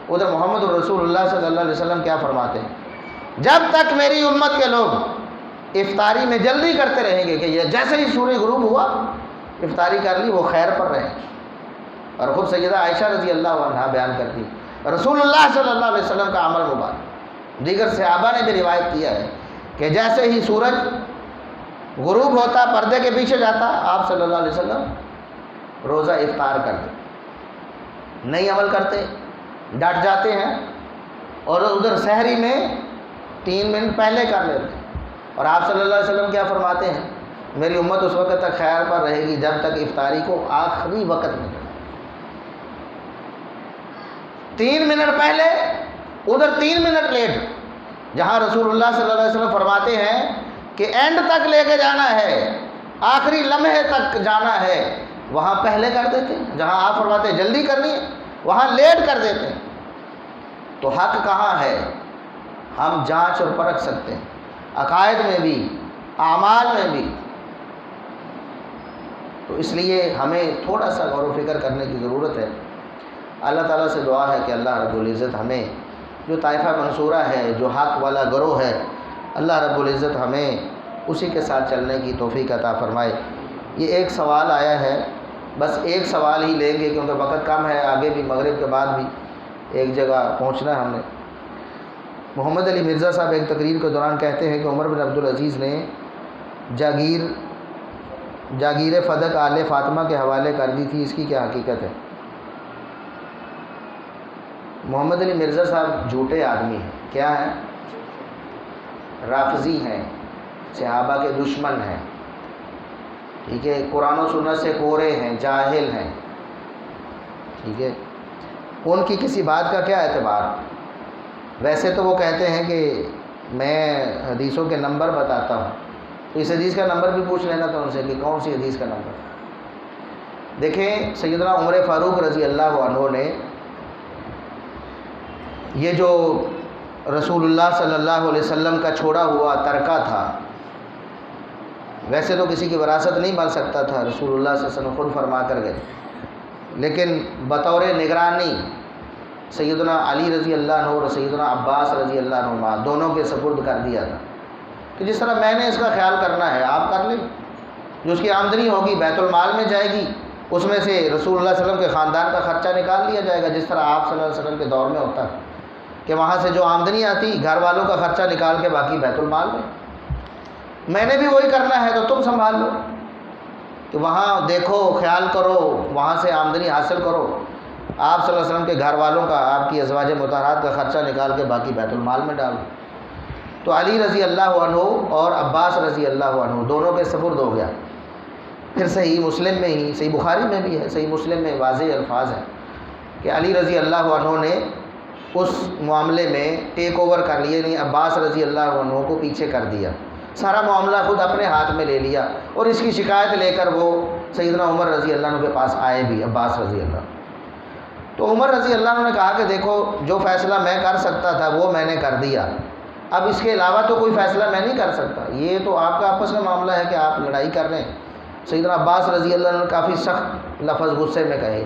ادھر محمد رسول اللہ صلی اللہ علیہ وسلم کیا فرماتے ہیں؟ جب تک میری امت کے لوگ افطاری میں جلدی کرتے رہیں گے کہ یہ جیسے ہی سورج غروب ہوا افطاری کر لی، وہ خیر پر رہیں۔ اور خود سیدہ عائشہ رضی اللہ عنہا بیان کرتی رسول اللہ صلی اللہ علیہ وسلم کا عمل مبارک، دیگر صحابہ نے بھی روایت کیا ہے کہ جیسے ہی سورج غروب ہوتا پردے کے پیچھے جاتا، آپ صلی اللہ علیہ وسلم روزہ افطار کرتے، نہیں عمل کرتے، ڈٹ جاتے ہیں، اور ادھر سحری میں 3 منٹ پہلے کر لیتے ہیں۔ اور آپ صلی اللہ علیہ وسلم کیا فرماتے ہیں؟ میری امت اس وقت تک خیر پر رہے گی جب تک افطاری کو آخری وقت میں کرے، 3 منٹ پہلے، ادھر 3 منٹ لیٹ۔ جہاں رسول اللہ صلی اللہ علیہ وسلم فرماتے ہیں کہ اینڈ تک لے کے جانا ہے، آخری لمحے تک جانا ہے، وہاں پہلے کر دیتے ہیں۔ جہاں آپ فرماتے ہیں جلدی کرنی ہے، وہاں لیٹ کر دیتے ہیں۔ تو حق کہاں ہے؟ ہم جانچ اور پرکھ سکتے ہیں، عقائد میں بھی، اعمال میں بھی۔ تو اس لیے ہمیں تھوڑا سا غور و فکر کرنے کی ضرورت ہے۔ اللہ تعالیٰ سے دعا ہے کہ اللہ رب العزت ہمیں جو طائفہ منصورہ ہے، جو حق والا گروہ ہے، اللہ رب العزت ہمیں اسی کے ساتھ چلنے کی توفیق عطا فرمائے۔ یہ ایک سوال آیا ہے، بس ایک سوال ہی لیں گے کیونکہ وقت کم ہے، آگے بھی مغرب کے بعد بھی ایک جگہ پہنچنا ہے ہم نے۔ محمد علی مرزا صاحب ایک تقریر کے دوران کہتے ہیں کہ عمر بن عبدالعزیز نے جاگیر فدق آل فاطمہ کے حوالے کر دی تھی، اس کی کیا حقیقت ہے؟ محمد علی مرزا صاحب جھوٹے آدمی ہیں، کیا ہیں؟ رافضی ہیں، صحابہ کے دشمن ہیں، ٹھیک ہے، قرآن و سنت سے کورے ہیں، جاہل ہیں، ٹھیک ہے۔ ان کی کسی بات کا کیا اعتبار؟ ویسے تو وہ کہتے ہیں کہ میں حدیثوں کے نمبر بتاتا ہوں، تو اس حدیث کا نمبر بھی پوچھ لینا تھا ان سے کہ کون سی حدیث کا نمبر۔ دیکھیں سیدنا عمر فاروق رضی اللہ عنہ نے یہ جو رسول اللہ صلی اللہ علیہ وسلم کا چھوڑا ہوا ترکہ تھا، ویسے تو کسی کی وراثت نہیں بن سکتا تھا، رسول اللہ صلی اللہ علیہ وسلم خود فرما کر گئے، لیکن بطور نگرانی سیدنا علی رضی اللہ عنہ اور سیدنا عباس رضی اللہ عنہ دونوں کے سپرد کر دیا تھا کہ جس طرح میں نے اس کا خیال کرنا ہے آپ کر لیں، جو اس کی آمدنی ہوگی بیت المال میں جائے گی، اس میں سے رسول اللہ صلی اللہ علیہ وسلم کے خاندان کا خرچہ نکال لیا جائے گا، جس طرح آپ صلی اللہ علیہ وسلم کے دور میں ہوتا ہے کہ وہاں سے جو آمدنی آتی گھر والوں کا خرچہ نکال کے باقی بیت المال میں نے بھی وہی کرنا ہے تو تم سنبھال لو، کہ وہاں دیکھو، خیال کرو، وہاں سے آمدنی حاصل کرو، آپ صلی اللہ علیہ وسلم کے گھر والوں کا، آپ کی ازواج مطہرات کا خرچہ نکال کے باقی بیت المال میں ڈالو۔ تو علی رضی اللہ عنہ اور عباس رضی اللہ عنہ دونوں کے سپرد ہو گیا۔ پھر صحیح مسلم میں ہی، صحیح بخاری میں بھی ہے، صحیح مسلم میں واضح الفاظ ہیں کہ علی رضی اللہ عنہ نے اس معاملے میں ٹیک اوور کر لیے، یعنی عباس رضی اللہ عنہ کو پیچھے کر دیا، سارا معاملہ خود اپنے ہاتھ میں لے لیا، اور اس کی شکایت لے کر وہ سیدنا عمر رضی اللہ عنہ کے پاس آئے بھی، عباس رضی اللہ عنہ۔ تو عمر رضی اللہ عنہ نے کہا کہ دیکھو جو فیصلہ میں کر سکتا تھا وہ میں نے کر دیا، اب اس کے علاوہ تو کوئی فیصلہ میں نہیں کر سکتا، یہ تو آپ کا آپس میں معاملہ ہے کہ آپ لڑائی کر رہے ہیں۔ سیدنا عباس رضی اللہ عنہ نے کافی سخت لفظ غصے میں کہے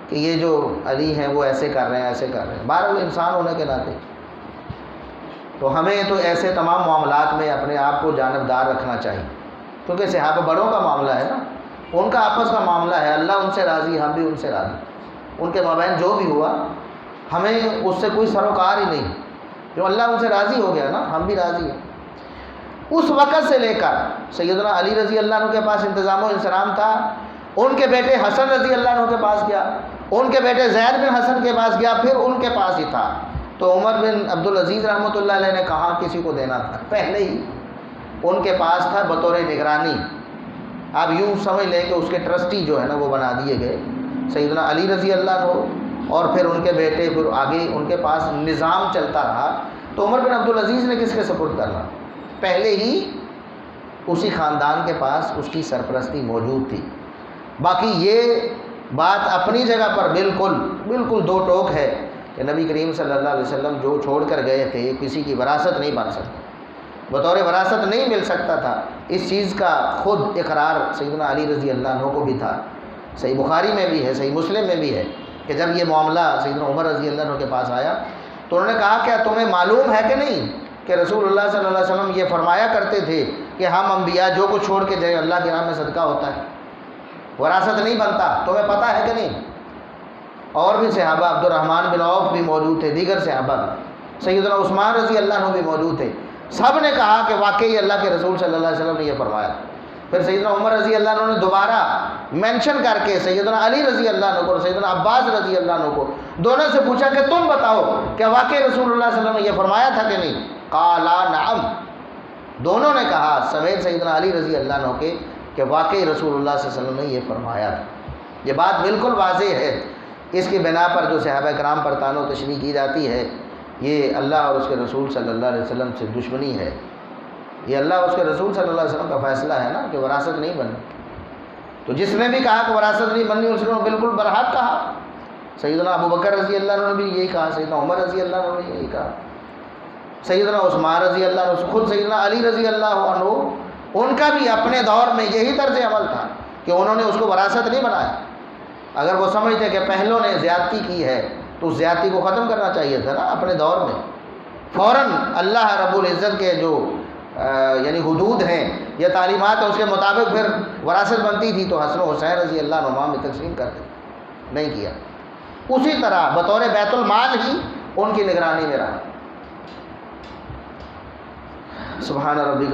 کہ یہ جو علی ہیں وہ ایسے کر رہے ہیں، ایسے کر رہے ہیں۔ بہرحال انسان ہونے کے ناطے تو ہمیں تو ایسے تمام معاملات میں اپنے آپ کو جانبدار رکھنا چاہیے، کیونکہ صحابہ بڑوں کا معاملہ ہے نا، ان کا آپس کا معاملہ ہے، اللہ ان سے راضی، ہم بھی ان سے راضی، ان کے مابین جو بھی ہوا ہمیں اس سے کوئی سروکار ہی نہیں، جو اللہ ان سے راضی ہو گیا نا، ہم بھی راضی ہیں۔ اس وقت سے لے کر سیدنا علی رضی اللہ عنہ کے پاس انتظام و انصرام تھا، ان کے بیٹے حسن رضی اللہ عنہ کے پاس گیا، ان کے بیٹے زید بن حسن کے پاس گیا، پھر ان کے پاس ہی تھا۔ تو عمر بن عبدالعزیز رحمۃ اللہ علیہ نے کہاں کسی کو دینا تھا، پہلے ہی ان کے پاس تھا بطور نگرانی۔ آپ یوں سمجھ لیں کہ اس کے ٹرسٹی جو ہے نا وہ بنا دیے گئے سیدنا علی رضی اللہ عنہ، اور پھر ان کے بیٹے، پھر آگے ان کے پاس نظام چلتا رہا۔ تو عمر بن عبدالعزیز نے کس کے سپرد کرنا؟ پہلے ہی اسی خاندان کے پاس اس کی سرپرستی موجود تھی۔ باقی یہ بات اپنی جگہ پر بالکل دو ٹوک ہے کہ نبی کریم صلی اللہ علیہ وسلم جو چھوڑ کر گئے تھے کسی کی وراثت نہیں بن سکتا، بطور وراثت نہیں مل سکتا تھا، اس چیز کا خود اقرار سیدنا علی رضی اللہ عنہ کو بھی تھا۔ صحیح بخاری میں بھی ہے، صحیح مسلم میں بھی ہے کہ کہ جب یہ معاملہ سیدنا عمر رضی اللہ عنہ کے پاس آیا تو انہوں نے کہا کیا تمہیں معلوم ہے کہ نہیں کہ رسول اللہ صلی اللہ علیہ وسلم یہ فرمایا کرتے تھے کہ ہم انبیاء جو کچھ چھوڑ کے جائے اللہ کی راہ میں صدقہ ہوتا ہے، وراثت نہیں بنتا، تمہیں پتہ ہے کہ نہیں؟ اور بھی صحابہ، عبد الرحمن بن عوف بھی موجود تھے، دیگر صحابہ بھی، سیدنا عثمان رضی اللہ عنہ بھی موجود تھے، سب نے کہا کہ واقعی اللہ کے رسول صلی اللہ علیہ وسلم نے یہ فرمایا۔ پھر سیدنا عمر رضی اللہ عنہ نے دوبارہ مینشن کر کے سیدنا علی رضی اللہ عنہ کو، سیدنا عباس رضی اللہ عنہ کو، دونوں سے پوچھا کہ تم بتاؤ کہ واقعی رسول اللہ صلی اللہ علیہ وسلم نے یہ فرمایا تھا کہ نہیں؟ قالا نعم، دونوں نے کہا سمیت سیدنا علی رضی اللہ عنہ کے کہ واقعی رسول اللہ صلی اللہ علیہ وسلم نے یہ فرمایا تھا۔ یہ بات بالکل واضح ہے، اس کی بنا پر جو صحابہ کرام پر طعن و تشنیع کی جاتی ہے یہ اللہ اور اس کے رسول صلی اللہ علیہ وسلم سے دشمنی ہے۔ یہ اللہ اور اس کے رسول صلی اللہ علیہ وسلم کا فیصلہ ہے نا کہ وراثت نہیں بنی، تو جس نے بھی کہا کہ وراثت نہیں بننی اس نے بالکل برحق کہا۔ سیدنا ابو بکر رضی اللہ عنہ نے بھی یہی کہا، سیدنا عمر رضی اللہ عنہ نے یہی کہا، سیدنا عثمان رضی اللہ عنہ، خود سیدنا علی رضی اللہ عنہ، ان کا بھی اپنے دور میں یہی طرز عمل تھا کہ انہوں نے اس کو وراثت نہیں بنایا۔ اگر وہ سمجھتے کہ پہلوں نے زیادتی کی ہے تو اس زیادتی کو ختم کرنا چاہیے تھا نا اپنے دور میں، فوراً اللہ رب العزت کے جو یعنی حدود ہیں یا تعلیمات ہیں اس کے مطابق پھر وراثت بنتی تھی تو حسن و حسین رضی اللہ عنہما میں تقسیم کرتے، نہیں کیا۔ اسی طرح بطور بیت المال ہی ان کی نگرانی میں رہا۔ سبحان ربک